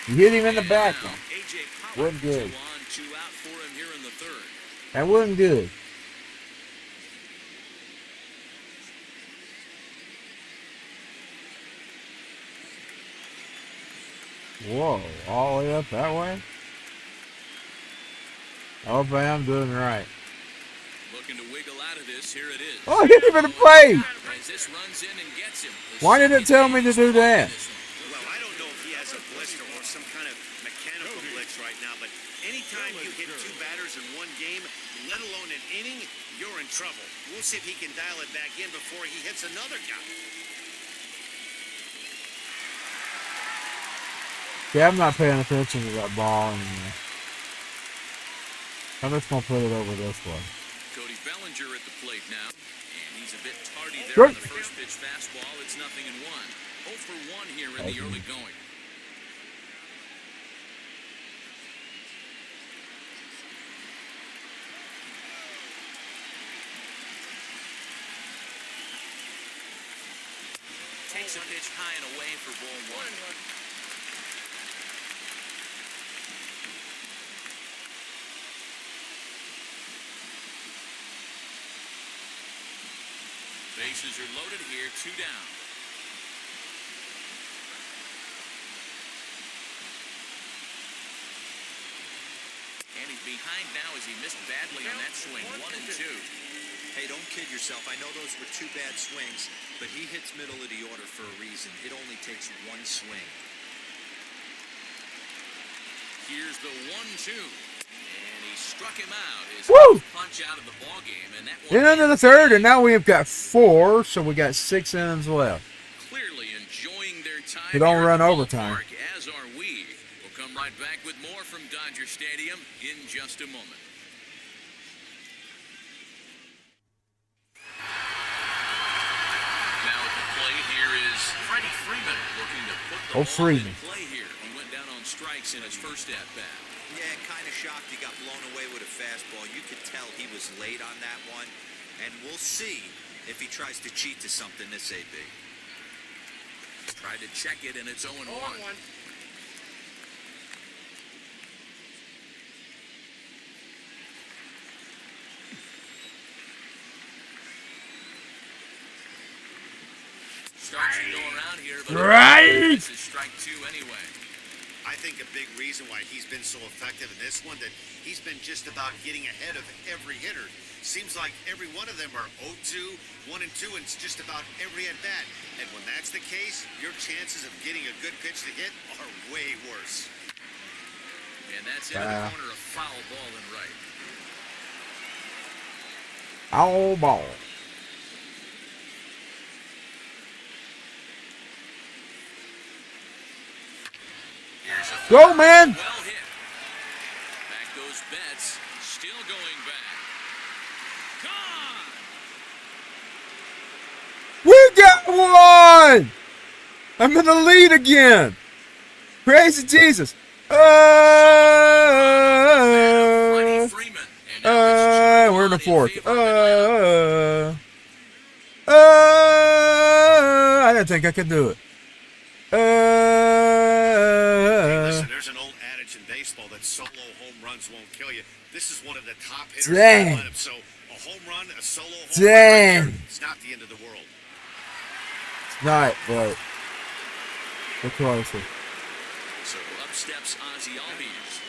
He hit him in the back. Now, A.J. Pollock, Wasn't good. 2 on, 2 out for him here in the third. That wasn't good. Whoa, all the way up that way? Oh, but I'm doing right. Looking to wiggle out of this. Here it is. Oh, he hit him in the plate. As this runs in and gets him. Why did it tell me to do that? Well, I don't know if he has a blister or some kind of mechanical glitch right now, but anytime you hit 2 batters in one game, let alone an inning, you're in trouble. We'll see if he can dial it back in before he hits another guy. Yeah, I'm not paying attention to that ball anymore. I'm just going to put it over this way. Cody Bellinger at the plate now. And he's a bit tardy there Good. on the first pitch fastball. It's 0-1. 0 for 1 here in the early going. Takes a pitch high and away for ball 1. Bases are loaded here, 2 down. And he's behind now as he missed badly on that swing. 1-2. Hey, don't kid yourself. I know those were 2 bad swings, but he hits middle of the order for a reason. It only takes 1 swing. Here's the 1-2. And he struck him out. His Woo! punch out of the ball game, and that In one under the third, and now we've got 4, so we got 6 innings left. clearly enjoying their time. You don't here at run the overtime. ballpark, as are we. We'll come right back with more from Dodger Stadium in just a moment. Now at the plate here is Freddie Freeman looking to put the ball Freeman. in play here. He went down on strikes in his first at bat. Yeah, kind of shocked he got blown away with a fastball. You could tell he was late on that one. And we'll see if he tries to cheat to something this AB. Tried to check it, and it's 0-1. Starts to go around here, but Right. this is strike 2 anyway. I think a big reason why he's been so effective in this one, that he's been just about getting ahead of every hitter. Seems like every one of them are 0-2, 1-2, and it's just about every at bat. And when that's the case, your chances of getting a good pitch to hit are way worse. And that's into the corner, a foul ball and right. All ball. Here's a Go, man. well hit. Back goes Betts, still going back. Gone! We got one! I'm in the lead again. Praise Jesus. Freddie Freeman. And now it's we're in the fourth. I didn't think I could do it. Hey, listen, there's an old adage in baseball that solo home runs won't kill you. This is one of the top hitters in the Dang. lineup. So a home run, a solo home Dang. run, it's not the end of the world. It's not, but we're closer. So up steps Ozzy Albies.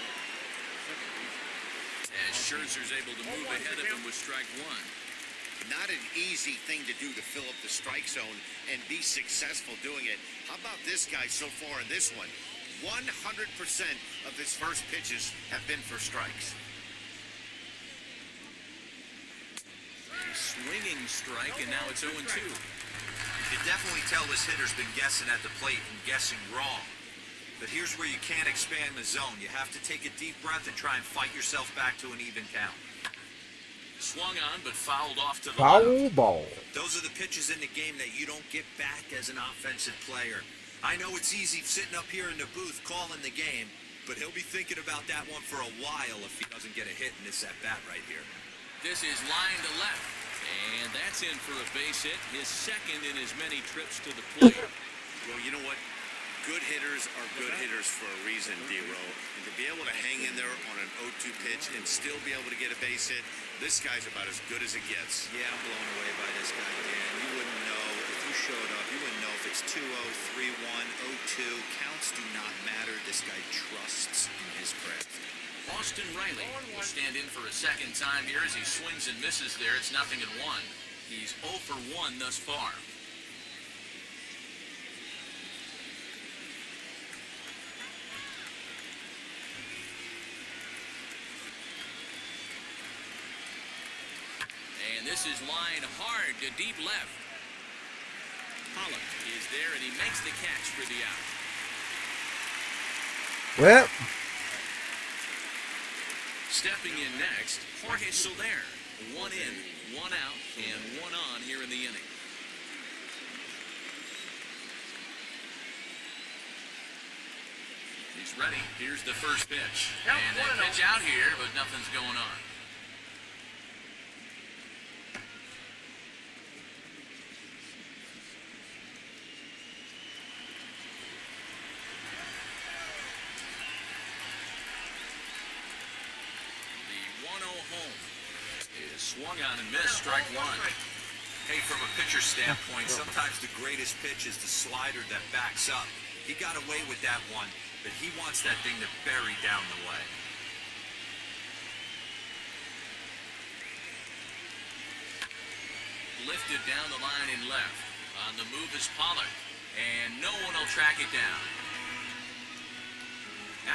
As Scherzer's able to move ahead of him with strike one. Not an easy thing to do to fill up the strike zone and be successful doing it. How about this guy so far in this one? 100% of his first pitches have been for strikes. A swinging strike, and now it's 0-2. You can definitely tell this hitter's been guessing at the plate and guessing wrong. But here's where you can't expand the zone. You have to take a deep breath and try and fight yourself back to an even count. Swung on, but fouled off to the Foul left. ball. Those are the pitches in the game that you don't get back as an offensive player. I know it's easy sitting up here in the booth calling the game, but he'll be thinking about that one for a while if he doesn't get a hit in this at-bat right here. This is line to left, and that's in for a base hit, his second in as many trips to the plate. Well, you know what? Good hitters are good hitters for a reason, D-Row. And to be able to hang in there on an 0-2 pitch and still be able to get a base hit, this guy's about as good as it gets. Yeah, I'm blown away by this guy, Dan. You wouldn't know if you showed up. You wouldn't know if it's 2-0, 3-1, 0-2. Counts do not matter. This guy trusts in his craft. Austin Riley will stand in for a second time here as he swings and misses there. It's 0-1. He's 0 for 1 thus far. And this is line hard to deep left. Pollock is there, and he makes the catch for the out. Well, Stepping in next, Jorge Soler. 1 in, 1 out, and 1 on here in the inning. He's ready. Here's the first pitch. And that pitch out here, but nothing's going on. Home is swung on and missed, strike one. Hey, from a pitcher standpoint, sometimes the greatest pitch is the slider that backs up. He got away with that one, but he wants that thing to bury down the way. Lifted down the line in left. On the move is Pollock, and no one will track it down.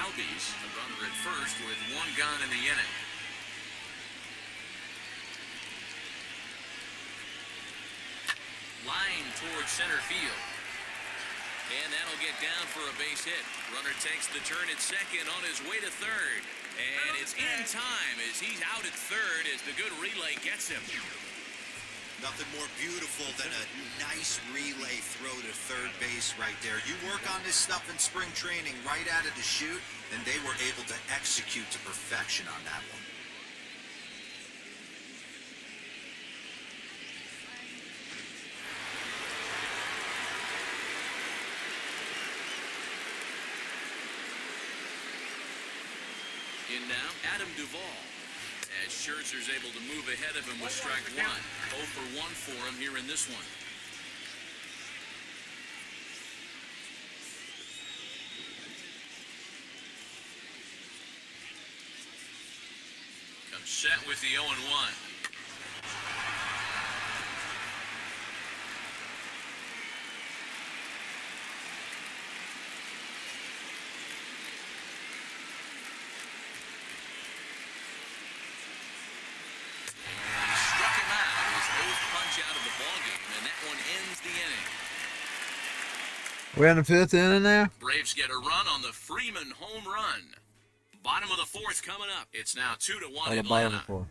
Albies, the runner at first with 1 gone in the inning. Line towards center field. And that'll get down for a base hit. Runner takes the turn at second on his way to third. And it's in time as he's out at third as the good relay gets him. Nothing more beautiful than a nice relay throw to third base right there. You work on this stuff in spring training right out of the chute, and they were able to execute to perfection on that one. In now, Adam Duvall. As Scherzer's able to move ahead of him with strike one. 0 for 1 for him here in this one. Comes set with the 0-1. Out of the ball game, and that one ends the inning. we're in the 5th inning now. Braves get a run on the Freeman home run. Bottom of the 4th coming up. It's now 2-1 Oh, the Atlanta. bottom of the 4th.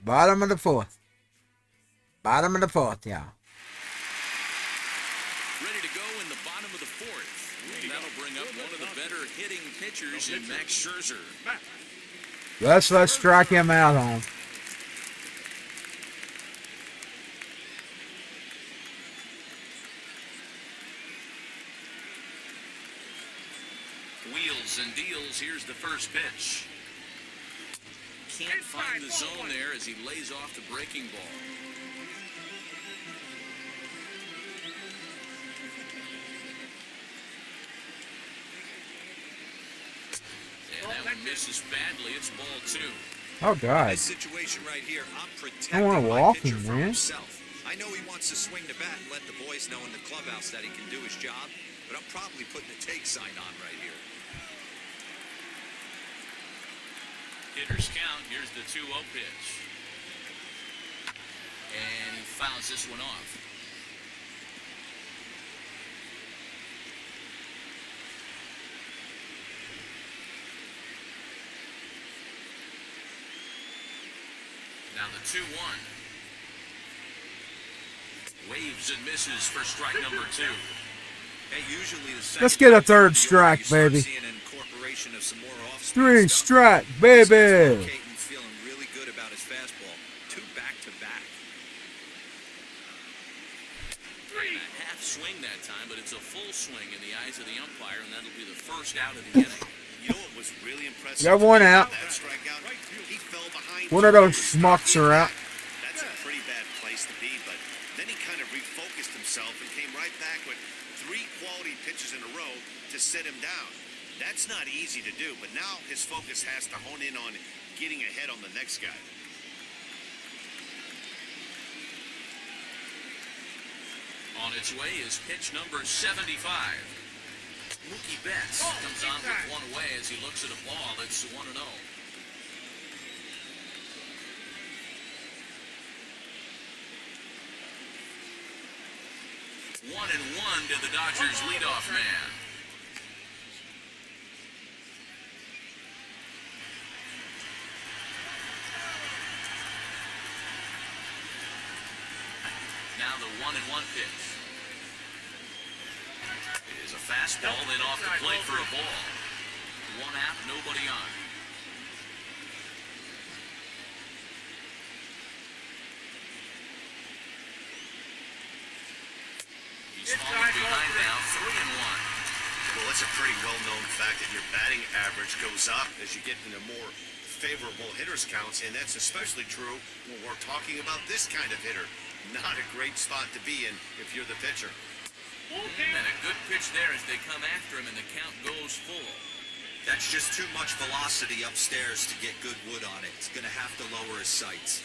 Bottom of the 4th. Bottom of the 4th, y'all. Ready to go in the bottom of the 4th. And that'll bring up one of the better hitting pitchers in Max Scherzer. Let's strike him out on. Wheels and deals. Here's the first pitch. Can't find the zone there as he lays off the breaking ball. And that one misses badly. It's ball 2. Oh God! This situation right here, I'm I protecting wanna my walk pitcher him, from man. himself. I know he wants to swing the bat and let the boys know in the clubhouse that he can do his job, but I'm probably putting a take sign on right here. Hitters count. Here's the 2-0 pitch. And he fouls this one off. Now the 2-1. Waves and misses for strike number 2. Hey, usually the Let's get a third strike, baby. 3 strike, baby. Caton feeling really good about his fastball. 2 back-to-back. And a half swing that time, but it's a full swing in the eyes of the umpire, and that'll be the first out of the inning. You know what was really impressive? Got one out. That strikeout, he fell behind. One of those schmucks are out. That's a pretty bad place to be, but then he kind of refocused himself and came right back with 3 quality pitches in a row to set him down. That's not easy to do, but now his focus has to hone in on getting ahead on the next guy. On its way is pitch number 75. Mookie Betts comes on with one away as he looks at a ball. It's 1-0. 1-1 to the Dodgers leadoff man. Now the 1-1 pitch. It is a fastball, then off the plate for a ball. 1 out, nobody on. He's falling behind now, 3-1. Well, it's a pretty well-known fact that your batting average goes up as you get into more favorable hitters counts, and that's especially true when we're talking about this kind of hitter. Not a great spot to be in if you're the pitcher. And a good pitch there as they come after him, and the count goes full. That's just too much velocity upstairs to get good wood on it. It's going to have to lower his sights.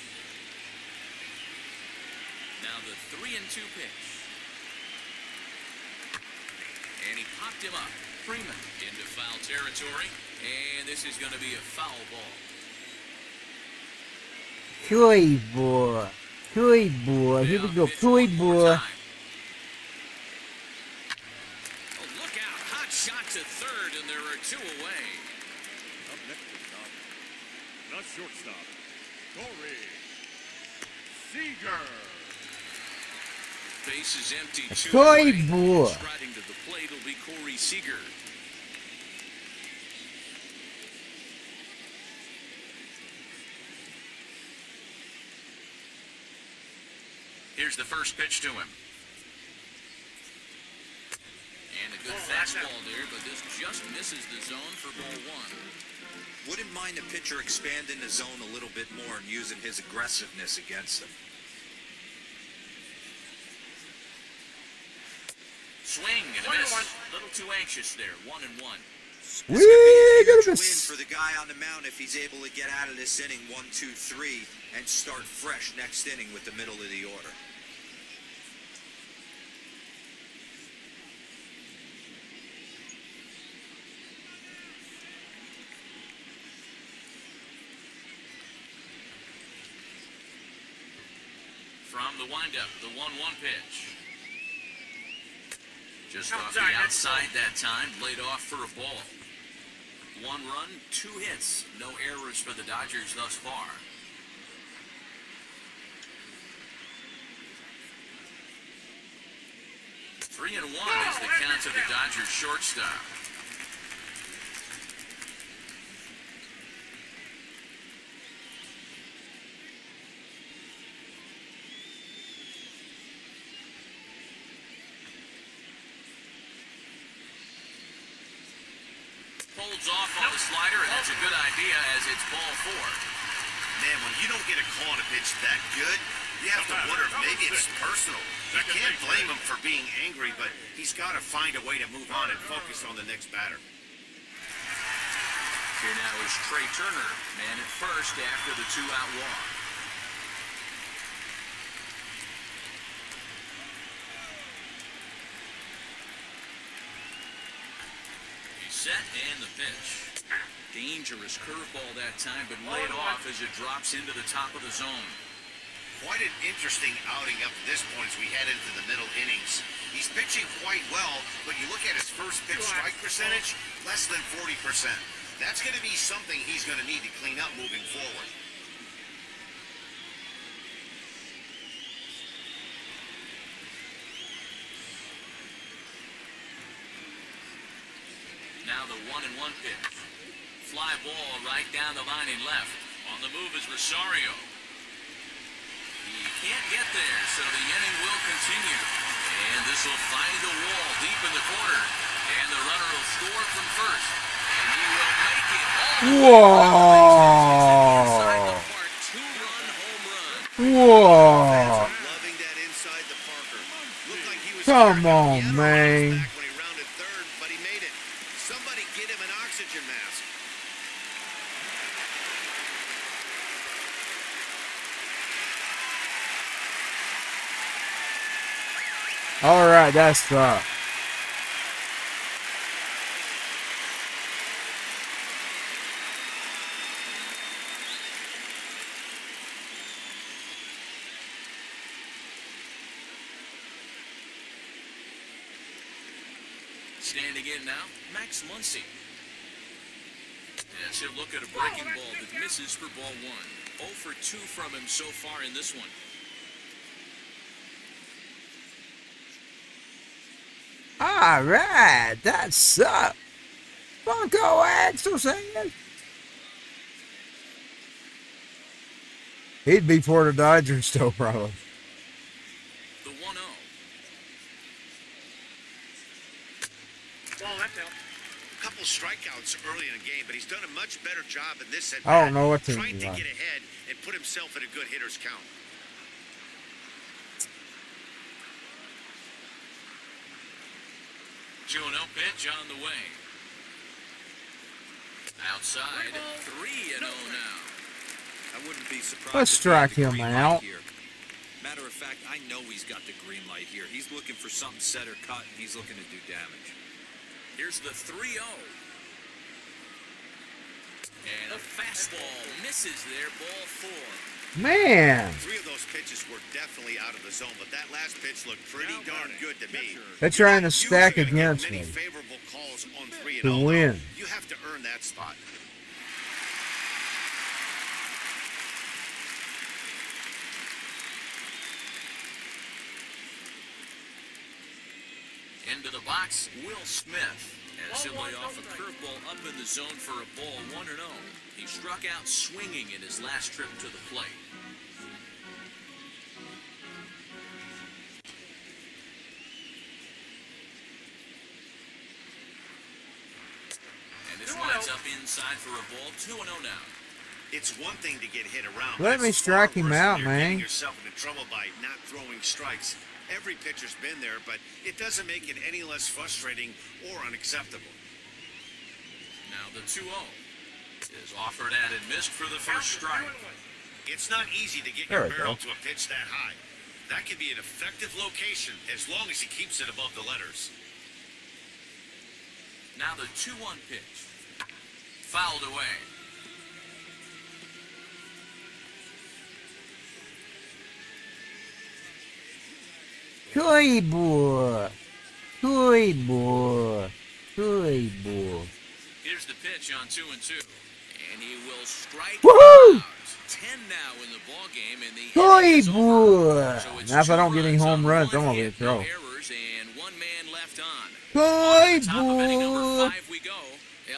Now the 3-2 pitch. And he popped him up. Freeman into foul territory. And this is going to be a foul ball. Good boy. Good boy. Here we go. Good boy. Oh, look out. Hot shot to third, and there are 2 away. Up next to the top, the shortstop, Corey Seager. Base is empty. 2 Good away. boy. Striding to the plate will be Corey Seager. Here's the first pitch to him. And a good fastball there, but this just misses the zone for ball 1. Wouldn't mind the pitcher expanding the zone a little bit more and using his aggressiveness against him. Swing and a miss. A little too anxious there. 1-1. Sweet. Huge Gonna win miss. for the guy on the mound if he's able to get out of this inning 1, 2, 3 and start fresh next inning with the middle of the order. From the windup, the 1-1 pitch. Just off the outside that time, laid off for a ball. 1 run, 2 hits, no errors for the Dodgers thus far. Three and 1 is the count to the Dodgers shortstop. slider, and that's a good idea as it's ball 4. Man, when you don't get a call on a pitch that good, you have to wonder if maybe it's personal. You can't blame him for being angry, but he's got to find a way to move on and focus on the next batter. Here now is Trey Turner, man at first after the 2-out walk. He's set and the pitch. Dangerous curveball that time, but laid off as it drops into the top of the zone. Quite an interesting outing up to this point as we head into the middle innings. He's pitching quite well, but you look at his first pitch strike percentage, less than 40%. That's going to be something he's going to need to clean up moving forward. Now the 1-1 pitch. Fly ball right down the line and left. On the move is Rosario. He can't get there, so the inning will continue. And this will find the wall deep in the corner. And the runner will score from first. And he will make it all. Inside the park, 2-run home run. Whoa! Loving that inside the Parker. Looked like he was Come on, man. back when he rounded third, but he made it. Somebody get him an oxygen mask. All right, that's tough. Standing in now, Max Muncy. Yes, he'll look at a breaking ball that misses for ball 1. 0 for 2 from him so far in this one. All right, that's up. Bunko Axel saying. He'd be for the Dodgers still, probably. The 1-0. Well, that's out. A couple strikeouts early in the game, but he's done a much better job in this at I don't know what to trying to do. get ahead and put himself in a good hitter's count. Juno pitch on the way. Outside, 3-0 now. I wouldn't be surprised. Let's if he had strike the him green light out. here. Matter of fact, I know he's got the green light here. He's looking for something set or cut, and he's looking to do damage. Here's the 3-0. And a fastball misses there, ball 4. Man, 3 of those pitches were definitely out of the zone, but that last pitch looked pretty darn good to me. they're trying to Usually stack gonna get against many me favorable calls on 3 and to 0. win. You have to earn that spot. Into the box, Will Smith. As he'll lay off a curveball up in the zone for a ball 1-0. He struck out swinging in his last trip to the plate. And this winds up inside for a ball 2-0 now. It's one thing to get hit around. Let but me it's strike far him worse out, when you're getting man. yourself into trouble by not throwing strikes. Every pitcher's been there, but it doesn't make it any less frustrating or unacceptable. Now the 2-0 is offered at and missed for the first strike. It's not easy to get There your we barrel go. to a pitch that high. That can be an effective location as long as he keeps it above the letters. Now the 2-1 pitch. Fouled away. Good boy. Good boy. Good boy. Here's the pitch on 2-2. And he will strike Woohoo! out. 10 now in the ball game, and the Good inning is over. boy. So it's Now if I don't get any 2 home runs, on I'm one gonna hit, get a no throw. errors, and 1 man left on. Good Top of inning number boy. 5 we go.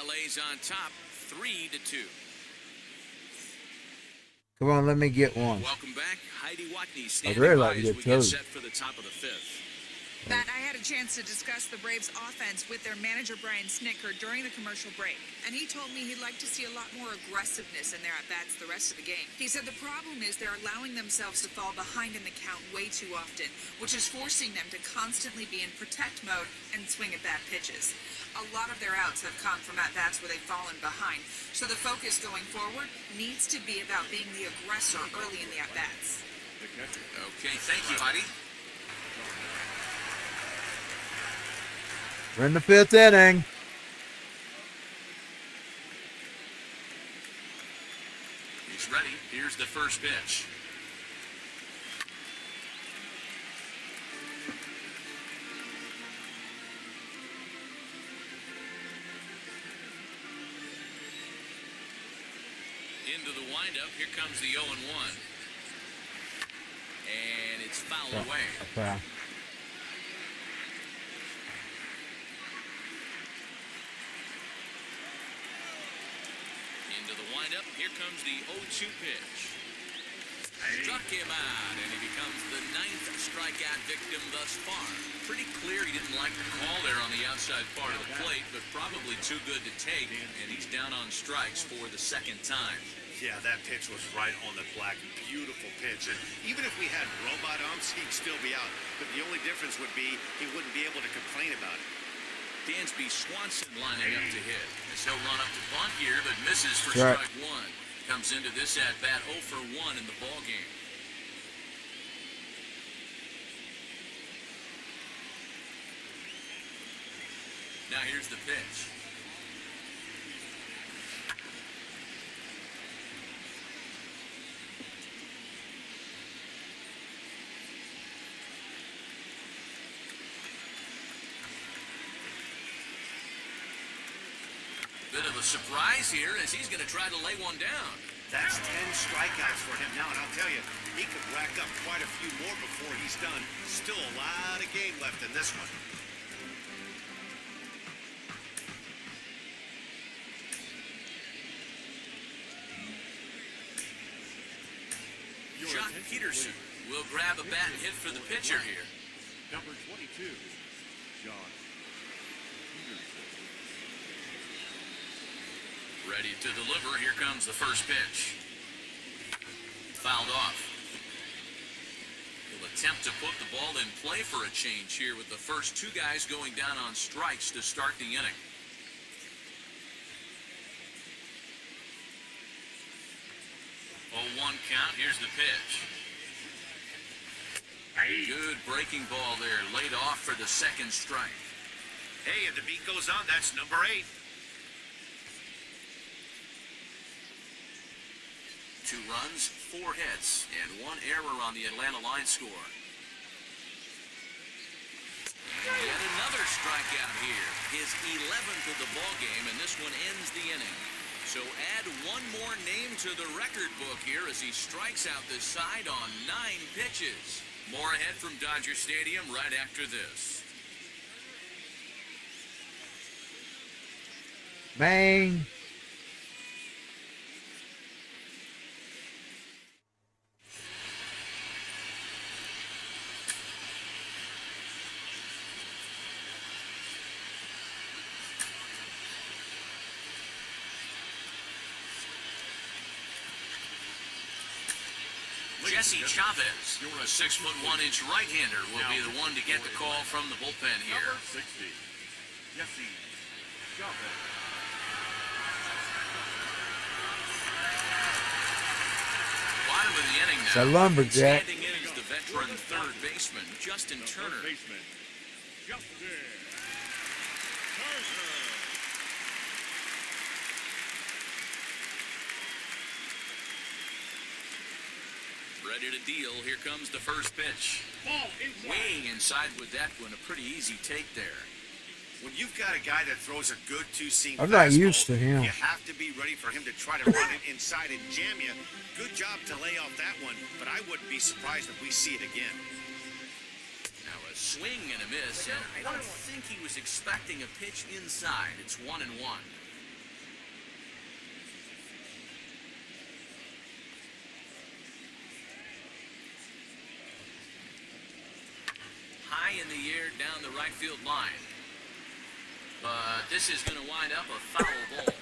LA's on top, 3-2. Come on, let me get one. Welcome back. Heidi Watney I'd standing really by like to as get we get two. set for the top of the 5th. Matt, I had a chance to discuss the Braves' offense with their manager Brian Snicker during the commercial break, and he told me he'd like to see a lot more aggressiveness in their at-bats the rest of the game. He said the problem is they're allowing themselves to fall behind in the count way too often, which is forcing them to constantly be in protect mode and swing at bad pitches. A lot of their outs have come from at-bats where they've fallen behind, so the focus going forward needs to be about being the aggressor early in the at-bats. Okay, thank you, buddy. We're in the 5th inning. He's ready. Here's the first pitch. Into the windup. Here comes the 0-1. And it's fouled away. Okay. Into the windup. Here comes the 0-2 pitch. Struck him out, and he becomes the 9th strikeout victim thus far. Pretty clear he didn't like the call there on the outside part of the plate, but probably too good to take, and he's down on strikes for the 2nd time. Yeah, that pitch was right on the black. Beautiful pitch. And even if we had robot umps, he'd still be out. But the only difference would be he wouldn't be able to complain about it. Dansby Swanson lining up to hit. As he'll run up to bunt here, but misses for Right. strike one. Comes into this at-bat 0 for 1 in the ballgame. Now here's the pitch. Bit of a surprise here as he's going to try to lay one down. That's 10 strikeouts for him now, and I'll tell you, he could rack up quite a few more before he's done. Still a lot of game left in this one. Chuck Peterson will grab a bat and hit for the pitcher here. Number 22, John Peterson. Ready to deliver. Here comes the first pitch. Fouled off. He'll attempt to put the ball in play for a change here with the first 2 guys going down on strikes to start the inning. Oh, 1 count. Here's the pitch. Good breaking ball there. Laid off for the 2nd strike. Hey, and the beat goes on. That's number 8. 2 runs, 4 hits, and 1 error on the Atlanta line score. Yet another strikeout here. His 11th of the ballgame, and this one ends the inning. So add 1 more name to the record book here as he strikes out this side on 9 pitches. More ahead from Dodger Stadium right after this. Bang. Jesse Chavez, a 6'1" right-hander, will be the one to get the call from the bullpen here. Number 60, Jesse Chavez. Bottom of the inning now. It's a lumberjack. Standing in is the veteran third baseman, Justin Turner. Third baseman, Justin Turner. Ready to deal. Here comes the first pitch. Ball inside. Way inside with that one. A pretty easy take there. When you've got a guy that throws a good 2-seam I'm not fastball, used to him. You have to be ready for him to try to run it inside and jam you. Good job to lay off that one, but I wouldn't be surprised if we see it again. Now a swing and a miss, and I don't think he was expecting a pitch inside. It's 1-1. High in the air fired down the right field line. But this is going to wind up a foul ball.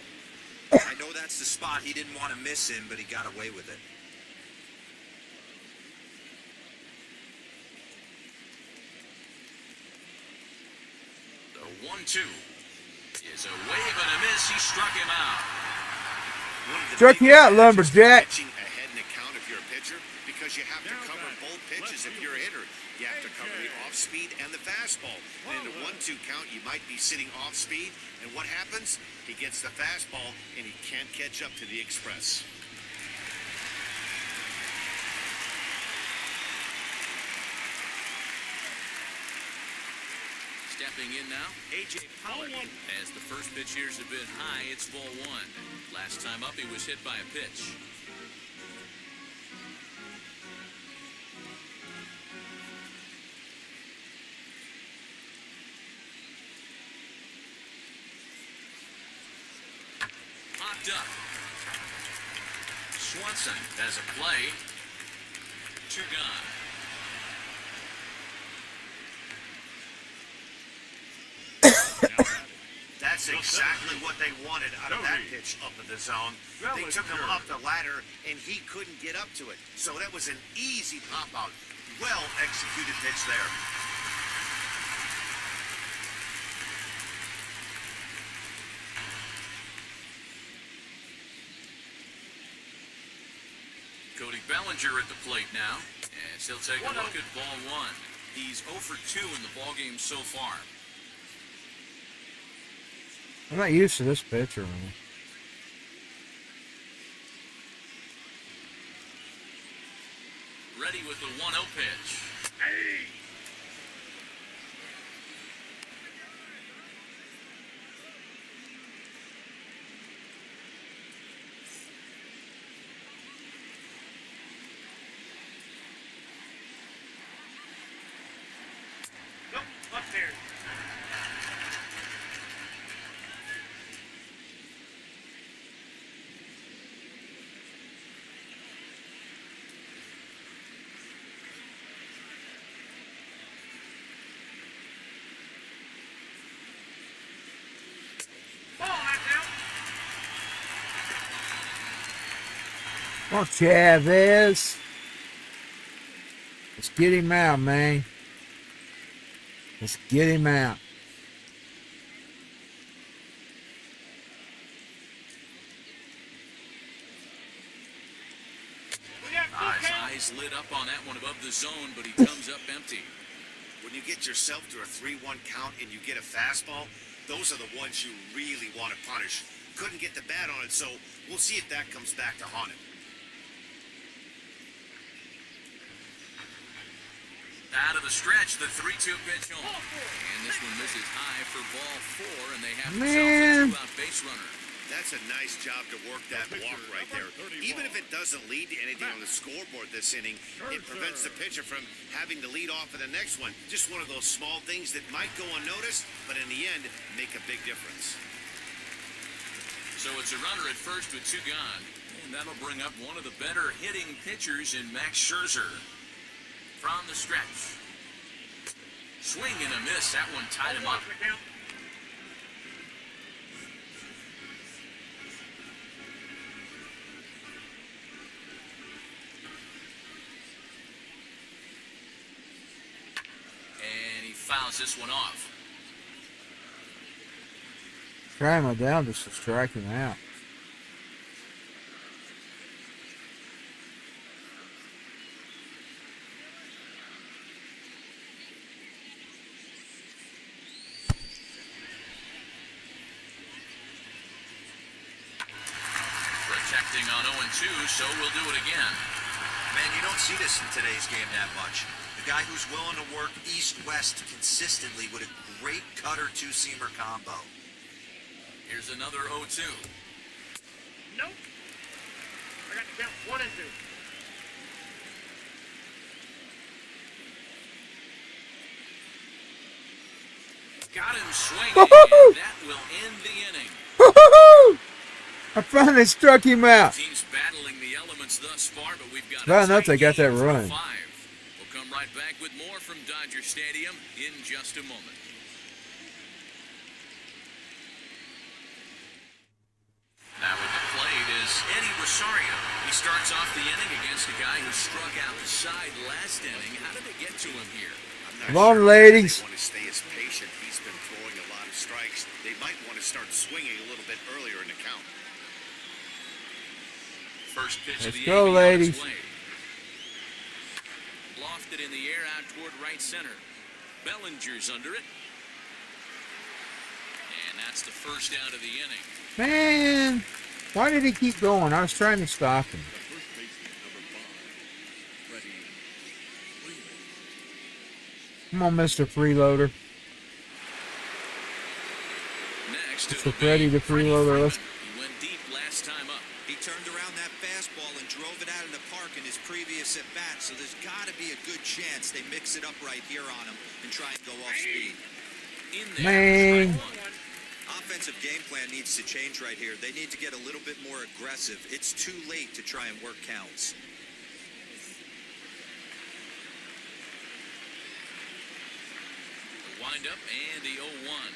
I know that's the spot he didn't want to miss in, but he got away with it. The 1-2 is a wave and a miss. He struck him out. Struck you out, lumberjack. Pitching ahead in the count if you're a pitcher, because you have to cover both pitches if you're a hitter. You have to cover the off speed and the fastball. And in a 1-2 count, you might be sitting off speed, and what happens? He gets the fastball, and he can't catch up to the express. Stepping in now, A.J. Pollard. As the first pitch here's a bit high, it's ball one. Last time up, he was hit by a pitch. Popped up. Swanson has a play. 2 gone. That's exactly what they wanted out of that pitch up in the zone. They took him up the ladder, and he couldn't get up to it. So that was an easy pop-out. Well executed pitch there. Cody Bellinger at the plate now, as he'll take a look at ball one. He's 0 for 2 in the ballgame so far. I'm not used to this pitcher, man. Ready with the 1-0 pitch. Nope, up there. Come on, Chavez. Let's get him out, man. Let's get him out. His eyes lit up on that one above the zone, but he comes up empty. When you get yourself to a 3-1 count and you get a fastball, those are the ones you really want to punish. Couldn't get the bat on it, so we'll see if that comes back to haunt him. Out of the stretch, the 3-2 pitch home. And this one misses high for ball 4, and they have themselves a 2-out base runner. That's a nice job to work that walk right there. Even if it doesn't lead to anything on the scoreboard this inning, it prevents the pitcher from having to lead off in the next one. Just one of those small things that might go unnoticed, but in the end, make a big difference. So it's a runner at first with 2 gone. And that'll bring up one of the better hitting pitchers in Max Scherzer. From the stretch. Swing and a miss. That one tied him up. And he fouls this one off. Try him down just to strike him out. Protecting on 0-2, so we'll do it again. Man, you don't see this in today's game that much. The guy who's willing to work east-west consistently with a great cutter two-seamer combo. Here's another 0-2. Nope. I got to count 1 and 2. Got him swinging, and that will end the inning. Woo-hoo-hoo! I finally struck him out. Teams battling the elements thus far, but we've got Bad a enough they got that tie game for run. 5. We'll come right right back with more from Dodger Stadium in just a moment. Now at the plate is Eddie Rosario. He starts off the inning against a guy who struck out the side last inning. How did it get to him here? Come on, ladies. They want to stay as patient. He's been throwing a lot of strikes. They might want to start swinging a little bit earlier in the count. First pitch of Let's the go, AB ladies. on its way. Lofted in the air out toward right center. Bellinger's under it. And that's the first out of the inning. Man, why did he keep going? I was trying to stop him. Come on, Mr. Freeloader. Next, Mr. Freddie the Freeloader. Let's he went deep last time up. He turned around that fastball and drove it out of the park in his previous at-bat, so there's got to be a good chance they mix it up right here on him and try and go off speed. In there, Man. strike one. Offensive game plan needs to change right here. They need to get a little bit more aggressive. It's too late to try and work counts. The windup and the 0-1.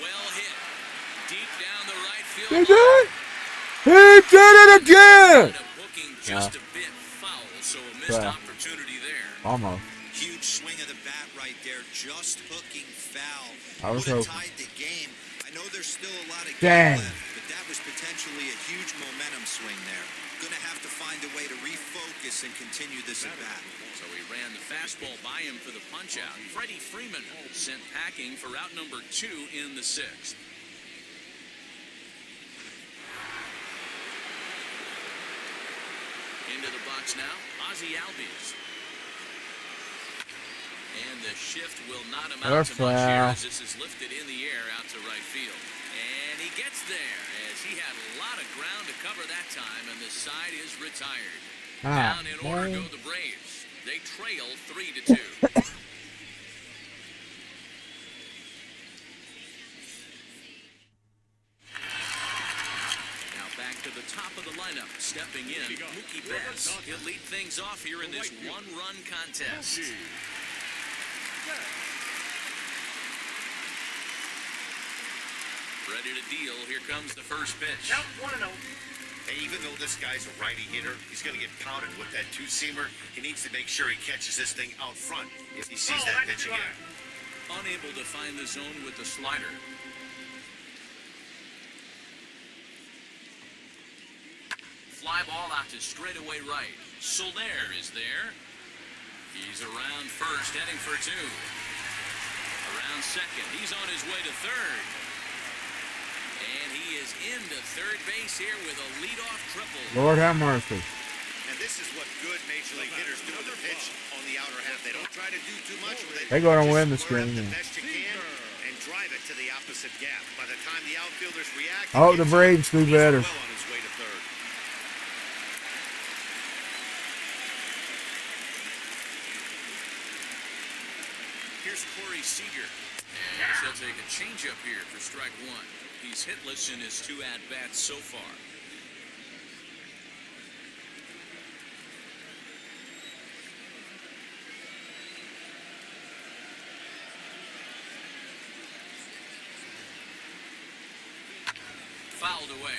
Well hit. Deep down the right field He line. did it! He did it again! Ended up hooking just a bit foul, so a missed Yeah. opportunity there. Almost. Huge swing of the bat right there, just hooking foul. I was Would have hoping. tied the game. I know there's still a lot of Dang. game left, but that was potentially a huge momentum swing there. Gonna have to find a way to refocus and continue this at bat. So he ran the fastball by him for the punch-out. Freddie Freeman sent packing for out number 2 in the 6th. Into the box now, Ozzie Albies. And the shift will not amount to much here as this is lifted in the air out to right field. And he gets there as he had a lot of ground to cover that time, and the side is retired. Ah, Down in order man. go the Braves. They trail 3-2. Now back to the top of the lineup. Stepping in, Mookie Betts. He'll lead things off here in this one-run contest. Ready to deal. Here comes the first pitch. Count 1-0. And even though this guy's a righty hitter, he's going to get pounded with that two-seamer. He needs to make sure he catches this thing out front if he sees that pitch again. Unable to find the zone with the slider. Fly ball out to straightaway right. Soler is there. He's around first, heading for 2. Around second. He's on his way to third. And he is into third base here with a leadoff triple. Lord have mercy. And this is what good major league hitters do with the pitch on the outer half. They don't try to do too much with it. They're gonna Just win the square up screen. the best you can and drive it to the opposite gap. By the time the outfielders react, Oh, the Braves do he's better. well on his way to third. Here's Corey Seager. And he'll take a changeup here for strike 1. He's hitless in his 2 at-bats so far. Fouled away.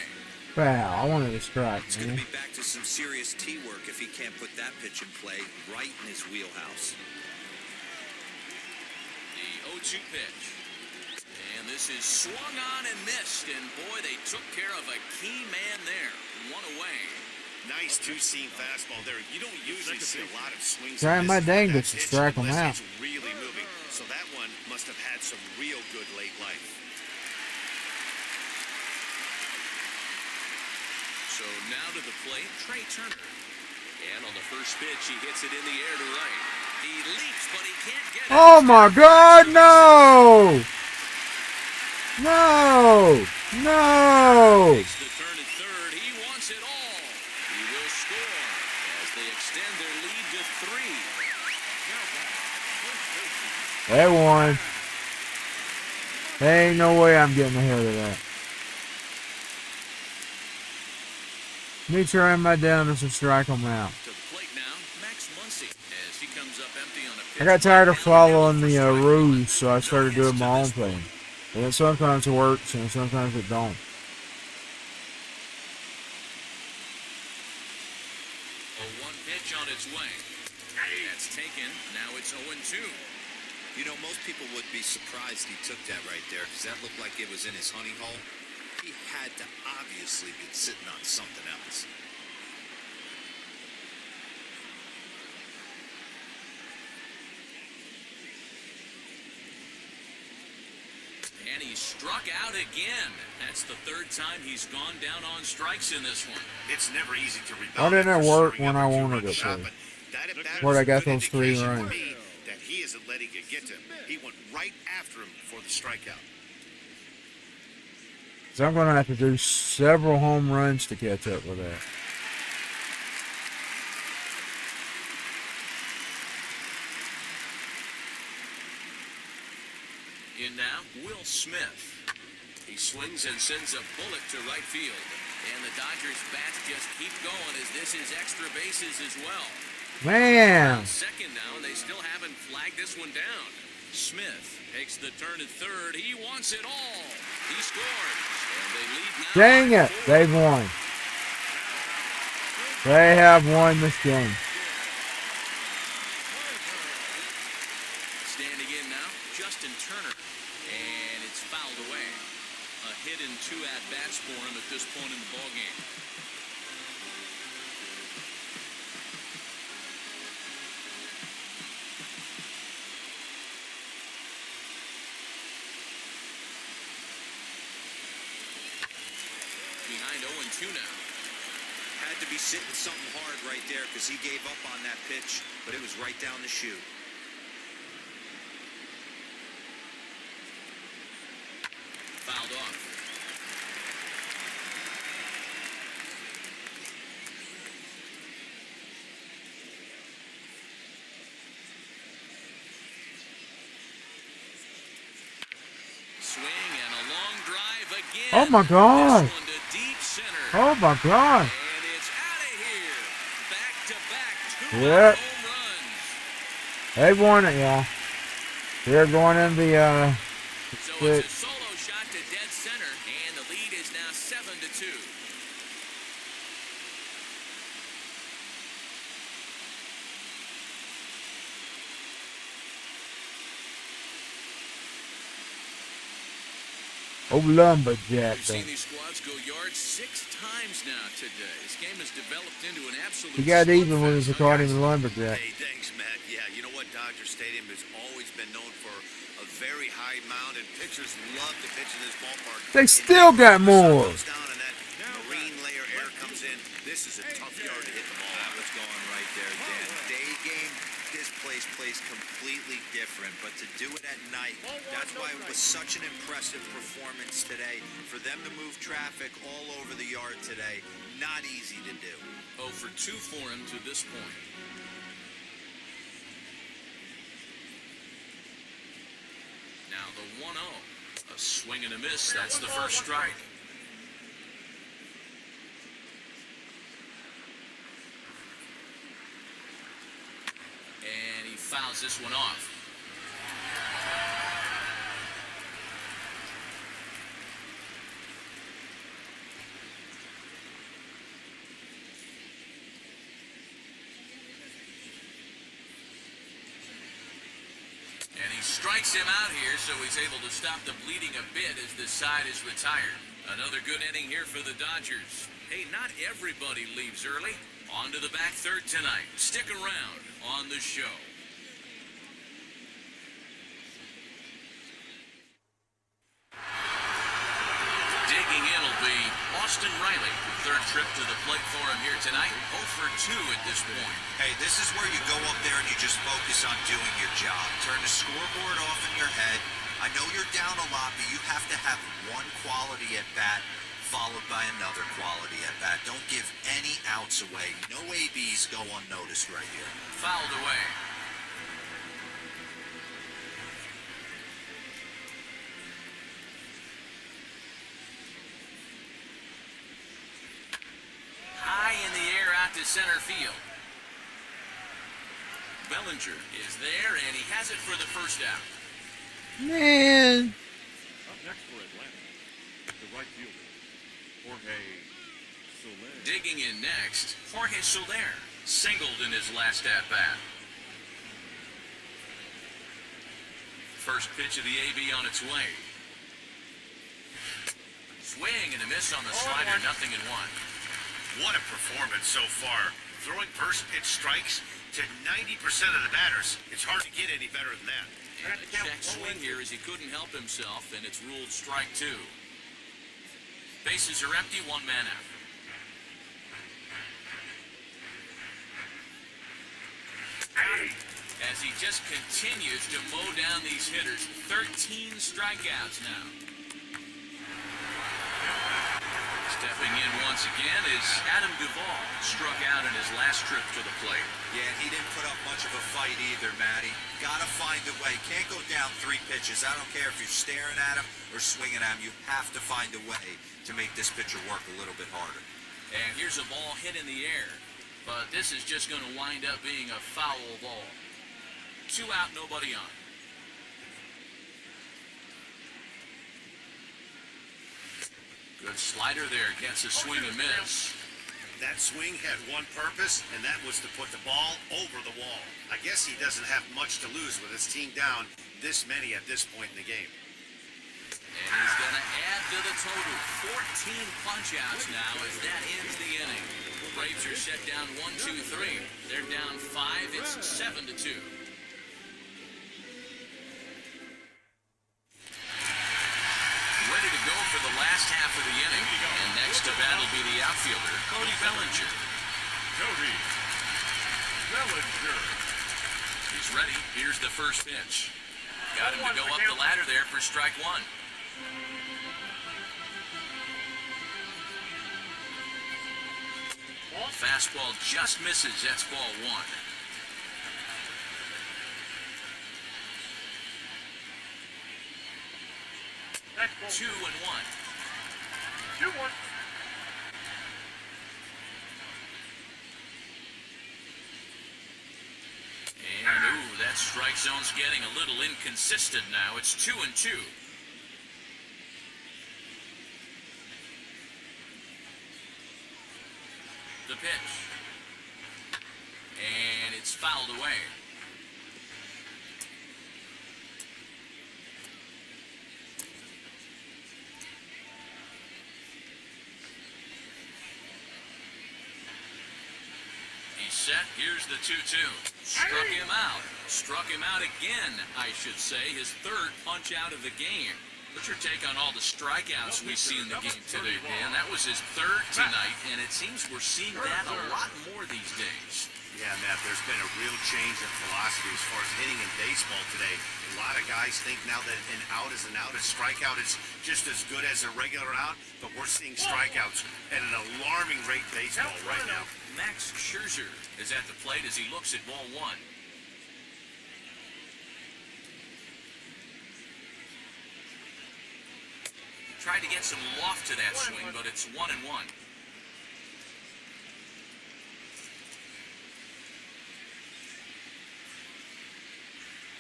Wow, I wanted to strike, It's going to man. be back to some serious tee work if he can't put that pitch in play right in his wheelhouse. The 0-2 pitch. And this is swung on and missed. And boy, they took care of a key man there. 1 away. Nice two-seam fastball there. You don't usually see a lot of swings. Trying and my misses with dangest that to pitch strike 'em unless out. It's really moving. So that one must have had some real good late life. So now to the plate, Trey Turner. And on the first pitch, he hits it in the air to right. He leaps, but he can't get it. Oh my God, no! No! No! Makes the turn at third. He wants it all. He will score as they extend their lead to 3. They won. There ain't no way I'm getting ahead of that. Me trying my damnedest to strike them out. To the plate now, Max Muncy. I got tired of following the rules, so I started doing my own thing. And then sometimes it works, and sometimes it don't. A 1 pitch on its way. That's taken. Now it's 0-2. You know, most people would be surprised he took that right there, because that looked like it was in his honey hole. He had to obviously be sitting on something else. And he struck out again. That's the 3rd time he's gone down on strikes in this one. It's never easy to rebound. Why didn't it after work serving when up I a wanted two-run it shot, to? but that at bat Where'd I was a got good those 3 indication runs? to me that he isn't letting it get to him. He went right after him for the strikeout. So I'm going to have to do several home runs to catch up with that. In now, Will Smith. He swings and sends a bullet to right field. And the Dodgers bats just keep going as this is extra bases as well. Man! Second now, and they still haven't flagged this one down. Smith takes the turn at third. He wants it all. He scores. And they lead now. Dang it! They've won. They have won this game. Standing in now, Justin Turner. And it's fouled away. A hit and 2 at-bats for him at this point in the ballgame. Behind 0-2 now. Had to be sitting something hard right there, because he gave up on that pitch, but it was right down the chute. Fouled off. Swing and a long drive again. Oh my God! This one to deep center. Oh my God! And it's out of here. Back-to-back 2 Yep. home runs. They won it, y'all. They're going in the, So Good. it's a solo shot to dead center, and the lead is now 7-2. lumberjack. We've seen these squads go yards 6 times now today. This game has developed into an absolute He got even when slugfest, he huh, called him guys? a lumberjack. Hey, thanks, Matt. Yeah, you know what? Dodger Stadium has always been known for a very high mound, and pitchers love to pitch in this ballpark. They still got When the sun more. goes down and that marine layer air comes in, this is a tough yard to hit the ball. That was going right there, Dan. Day game, this place plays completely different, but to do it at night, that's why it was such an impressive performance today. For them to move traffic all over the yard today, not easy to do. 0 for 2 for him to this point. Now the 1-0. A swing and a miss. That's the first strike. And he fouls this one off. And he strikes him out here, so he's able to stop the bleeding a bit as this side is retired. Another good inning here for the Dodgers. Hey, not everybody leaves early. On to the back third tonight. Stick around on the show. Digging in will be Austin Riley. Third trip to the plate for him here tonight. 0 for 2 at this point. Hey, this is where you go up there and you just focus on doing your job. Turn the scoreboard off in your head. I know you're down a lot, but you have to have one quality at bat followed by another quality at bat. Don't give any outs away. No ABs go unnoticed right here. Fouled away. High in the air out to center field. Bellinger is there, and he has it for the first out. Man. Up next for Atlanta, the right fielder, Jorge Soler. Digging in next, Jorge Soler, singled in his last at-bat. First pitch of the AB on its way. Swing and a miss on the slider, 0-1. What a performance so far. Throwing first pitch strikes to 90% of the batters. It's hard to get any better than that. And the check swing here as he couldn't help himself, and it's ruled strike 2. Bases are empty, 1 man out. As he just continues to mow down these hitters, 13 strikeouts now. Stepping in once again is Adam Duvall, struck out in his last trip to the plate. Yeah, he didn't put up much of a fight either, Matty. Gotta find a way. Can't go down 3 pitches. I don't care if you're staring at him or swinging at him. You have to find a way to make this pitcher work a little bit harder. And here's a ball hit in the air. But this is just going to wind up being a foul ball. 2 out, nobody on. Good slider there, gets a swing and miss. That swing had one purpose, and that was to put the ball over the wall. I guess he doesn't have much to lose with his team down this many at this point in the game. And he's going to add to the total. 14 punch-outs now as that ends the inning. The Braves are set down 1-2-3. They're down 5. It's 7-2. Ready to go for the last half of the inning. And next to bat will be the outfielder, Cody Bellinger. Cody Bellinger. He's ready. Here's the first pitch. Got him to go up the ladder there for strike 1. Fastball just misses. That's ball 1. That's ball 2-1. 2-1. And that strike zone's getting a little inconsistent now. It's 2-2. The pitch. And it's fouled away. He's set. Here's the 2-2. Struck him out. Struck him out again, I should say. His 3rd punch out of the game. What's your take on all the strikeouts we see in the game today, Dan? That was his 3rd tonight, and it seems we're seeing that a lot more these days. Yeah, Matt, there's been a real change in philosophy as far as hitting in baseball today. A lot of guys think now that an out is an out, a strikeout is just as good as a regular out, but we're seeing strikeouts at an alarming rate in baseball right now. Max Scherzer is at the plate as he looks at ball 1. Tried to get some loft to that swing, but it's 1-1.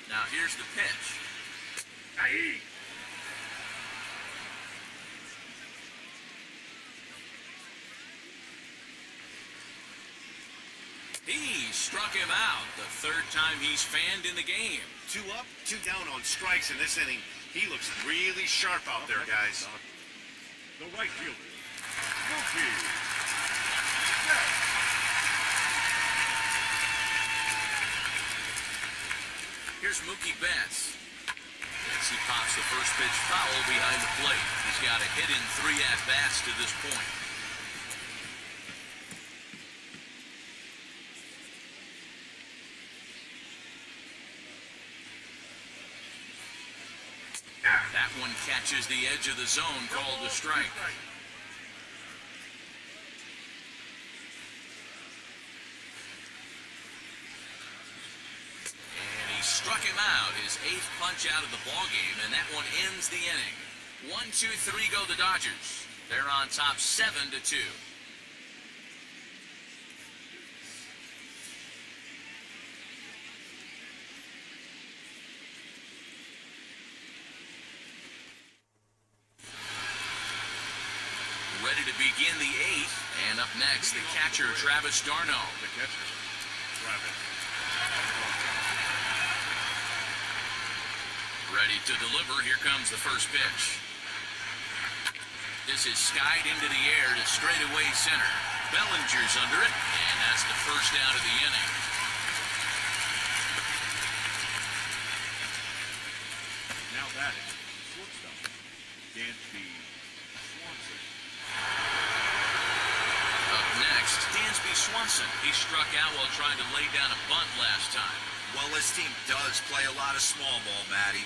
Now here's the pitch. Aye. He struck him out. The 3rd time he's fanned in the game. 2 up, 2 down on strikes in this inning. He looks really sharp out there, guys. The right fielder, Mookie Betts. Here's Mookie Betts. As he pops the first pitch foul behind the plate. He's got a hit in 3 at-bats to this point. That one catches the edge of the zone, called a strike. And he struck him out, his 8th punch out of the ballgame, and that one ends the inning. 1-2-3 go the Dodgers. They're on top 7-2. next, the catcher, Travis Darno. The catcher, Travis. Ready to deliver. Here comes the first pitch. This is skied into the air to straightaway center. Bellinger's under it, and that's the first out of the inning. Now batting, shortstop, Dansby Swanson. Up next, Dansby Swanson. He struck out while trying to lay down a bunt last time. Well, this team does play a lot of small ball, Matty.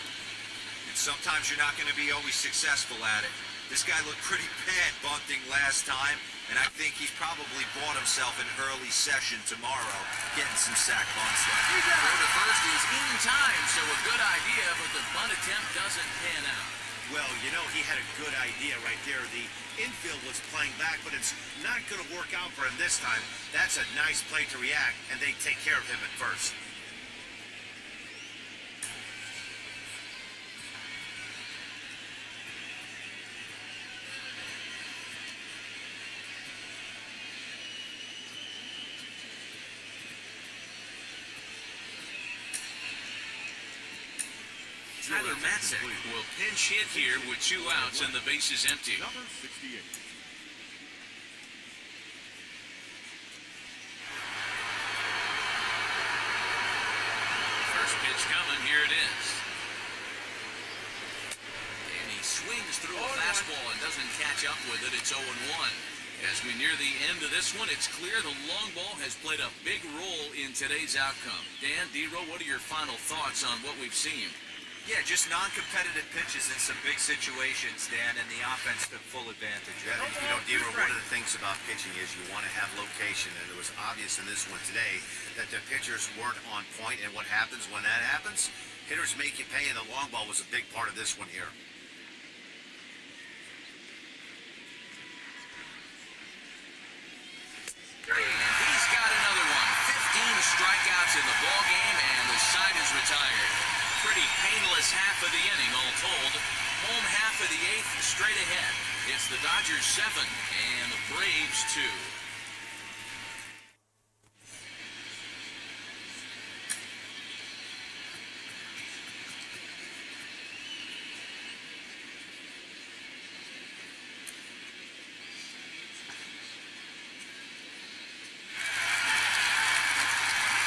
And sometimes you're not going to be always successful at it. This guy looked pretty bad bunting last time, and I think he's probably bought himself an early session tomorrow, getting some sack bunts done. Throw to first is in time, so a good idea, but the bunt attempt doesn't pan out. Well, you know, he had a good idea right there. The infield was playing back, but it's not going to work out for him this time. That's a nice play to react, and they take care of him at first. Tyler Matzek will pinch hit here with 2 outs and the base is empty. Number 68. First pitch coming, here it is. And he swings through a fastball and doesn't catch up with it. It's 0-1. As we near the end of this one, it's clear the long ball has played a big role in today's outcome. Dan, D-Row, what are your final thoughts on what we've seen? Yeah, just non-competitive pitches in some big situations, Dan, and the offense took full advantage. Yeah, you know, Dero, one of the things about pitching is you want to have location, and it was obvious in this one today that the pitchers weren't on point, and what happens when that happens? Hitters make you pay, and the long ball was a big part of this one here. And he's got another one. 15 strikeouts in the ball game, and the side is retired. Pretty painless half of the inning, all told. Home half of the 8th, straight ahead. It's the Dodgers 7 and the Braves 2.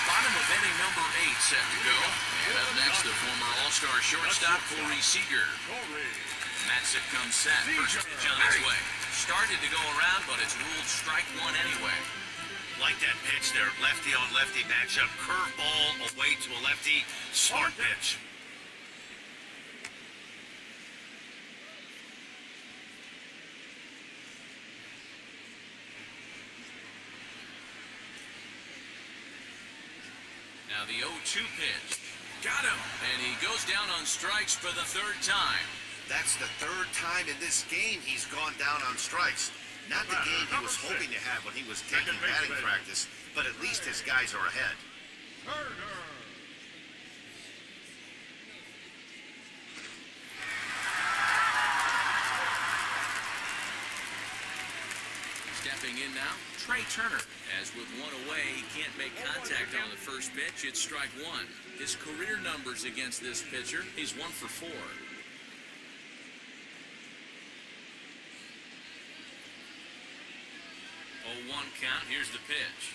Bottom of inning number 8 set to go. And up next, the former All-Star shortstop, Corey Seager. Matzek comes set. First pitch on its way. Started to go around, but it's ruled strike 1 anyway. Like that pitch there, lefty on lefty matchup, curveball away to a lefty, smart pitch. Now the 0-2 pitch. Got him! And he goes down on strikes for the 3rd time. That's the 3rd time in this game he's gone down on strikes. Not the game he was hoping to have when he was taking batting practice, but at least his guys are ahead. Stepping in now, Trey Turner. As with 1 away, he can't make contact on the first pitch. It's strike 1. His career numbers against this pitcher, he's 1 for 4. 0-1 count. Here's the pitch.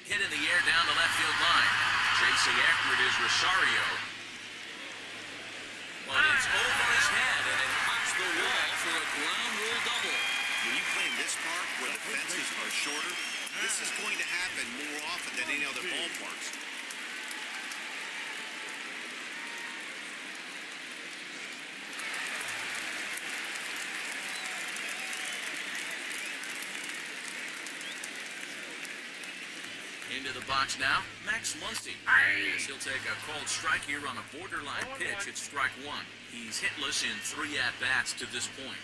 Hit in the air down the left field line. Chasing after it is Rosario. But it's over his head, and it hops the wall for a ground rule double. When you play in this park where the fences are shorter, this is going to happen more often than any other ballparks. Into the box now, Max Muncy. Yes, he'll take a called strike here on a borderline pitch at strike 1. He's hitless in 3 at-bats to this point.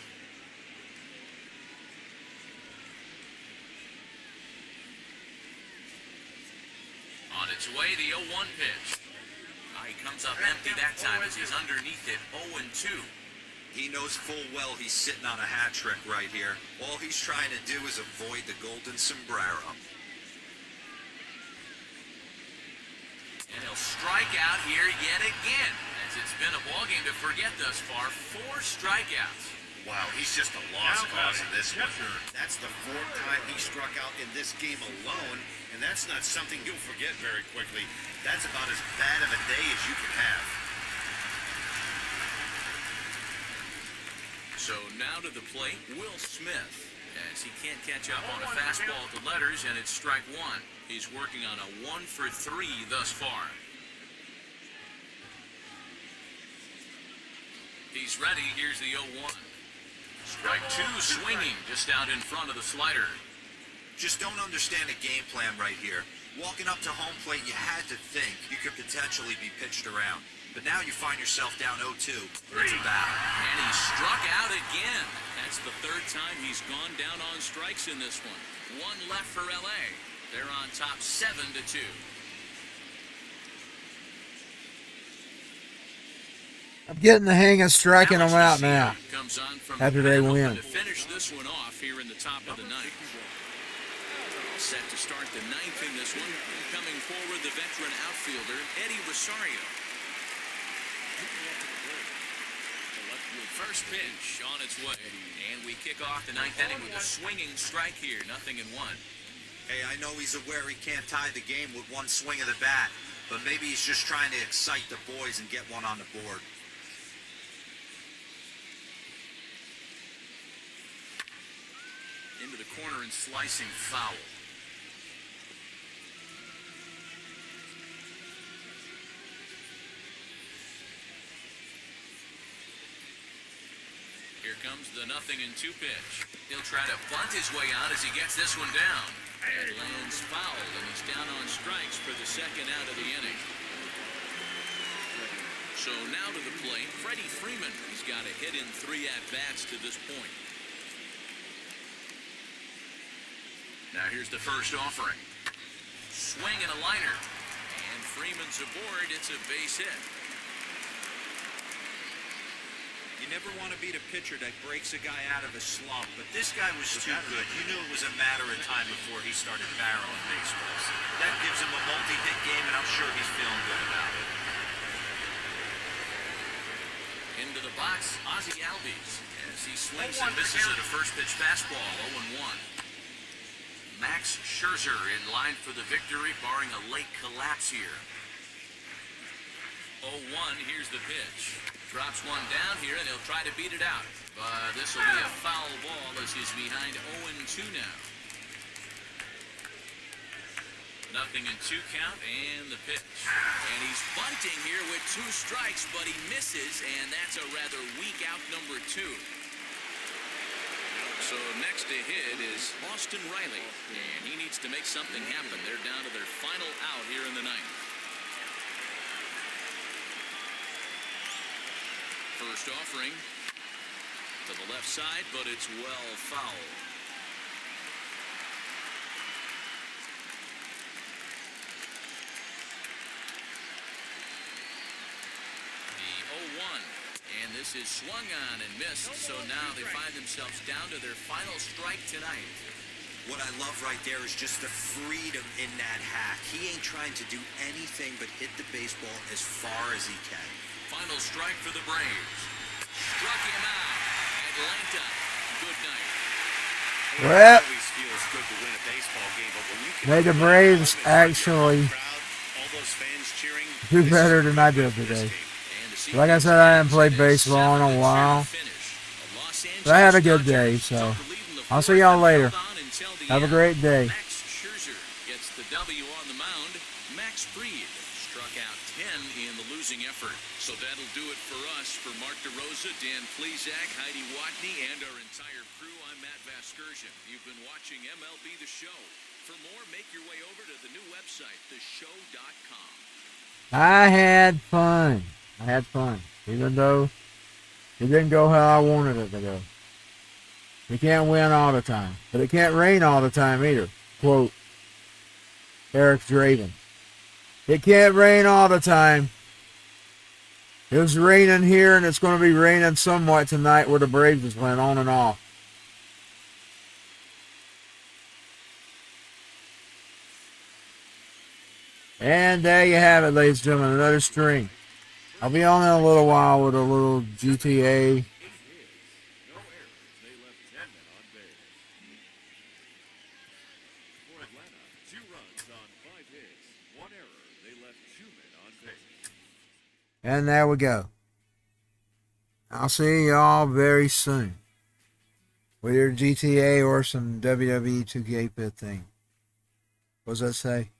On its way, the 0-1 pitch. He comes up empty that time as he's underneath it, 0-2. He knows full well he's sitting on a hat trick right here. All he's trying to do is avoid the golden sombrero. And he'll strike out here yet again, as it's been a ballgame to forget thus far. 4 strikeouts. Wow, he's just a lost cause in this one. That's the 4th time he struck out in this game alone, and that's not something you'll forget very quickly. That's about as bad of a day as you can have. So now to the plate, Will Smith, as he can't catch up on a fastball at the letters, and it's strike 1. He's working on a 1 for 3 thus far. He's ready. Here's the 0-1. Strike 2, swinging just out in front of the slider. Just don't understand the game plan right here. Walking up to home plate, you had to think you could potentially be pitched around. But now you find yourself down 0-2. It's a battle. And he struck out again. That's the 3rd time he's gone down on strikes in this one. 1 left for LA. They're on top 7-2. I'm getting the hang of striking them out now. Comes on from After they win. to finish this one off here in the top of the 9th. Set to start the 9th in this one. Coming forward, the veteran outfielder, Eddie Rosario. First pitch on its way. And we kick off the 9th inning with a swinging strike here. 0-1. Hey, I know he's aware he can't tie the game with 1 swing of the bat, but maybe he's just trying to excite the boys and get one on the board. Into the corner and slicing foul. Here comes the 0-2 pitch. He'll try to bunt his way out as he gets this one down. And lands fouled, and he's down on strikes for the 2nd out of the inning. So now to the plate, Freddie Freeman. He's got a hit in 3 at-bats to this point. Now here's the first offering. Swing and a liner. And Freeman's aboard. It's a base hit. You never want to beat a pitcher that breaks a guy out of a slump, but this guy was too good. You knew it was a matter of time before he started barreling baseballs. That gives him a multi-hit game, and I'm sure he's feeling good about it. Into the box, Ozzie Albies, as he swings and misses at a first pitch fastball, 0-1. Max Scherzer in line for the victory, barring a late collapse here. 0-1, here's the pitch. Drops one down here, and he'll try to beat it out. But this will be a foul ball as he's behind 0-2 now. 0-2 count, and the pitch. And he's bunting here with 2 strikes, but he misses, and that's a rather weak out number 2. So next to hit is Austin Riley, and he needs to make something happen. They're down to their final out here in the 9th. First offering to the left side, but it's well fouled. The 0-1. And this is swung on and missed, so now they find themselves down to their final strike tonight. What I love right there is just the freedom in that hack. He ain't trying to do anything but hit the baseball as far as he can. Final strike for the Braves. Struck him out. Atlanta, good night. Well, It always feels good to win a baseball game, but when you can may the Braves actually all those fans cheering, do this better is than really I did good for this today. team. Like I said, I haven't played baseball in a while, but I had a good day, so I'll see y'all later. Have a great day. Max Scherzer gets the W on the mound. Max Fried struck out 10 in the losing effort. So that'll do it for us. For Mark DeRosa, Dan Plezak, Heidi Watney, and our entire crew, I'm Matt Vasgersian. You've been watching MLB The Show. For more, make your way over to the new website, theshow.com. I had fun. Even though it didn't go how I wanted it to go. You can't win all the time, but it can't rain all the time either. Quote Eric Draven. It can't rain all the time. It was raining here, and it's going to be raining somewhat tonight where the Braves is playing on and off. And there you have it, ladies and gentlemen, another string. I'll be on in a little while with a little GTA. 8 hits, no errors. They left 10 men on base. For Atlanta, 2 runs on 5 hits, 1 error. They left 2 men on base. And there we go. I'll see y'all very soon with your GTA or some WWE 2K15. What does that say?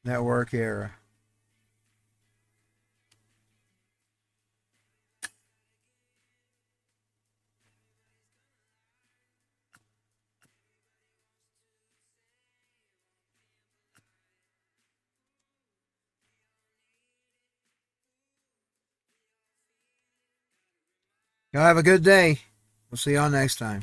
Network era. Y'all have a good day. We'll see y'all next time.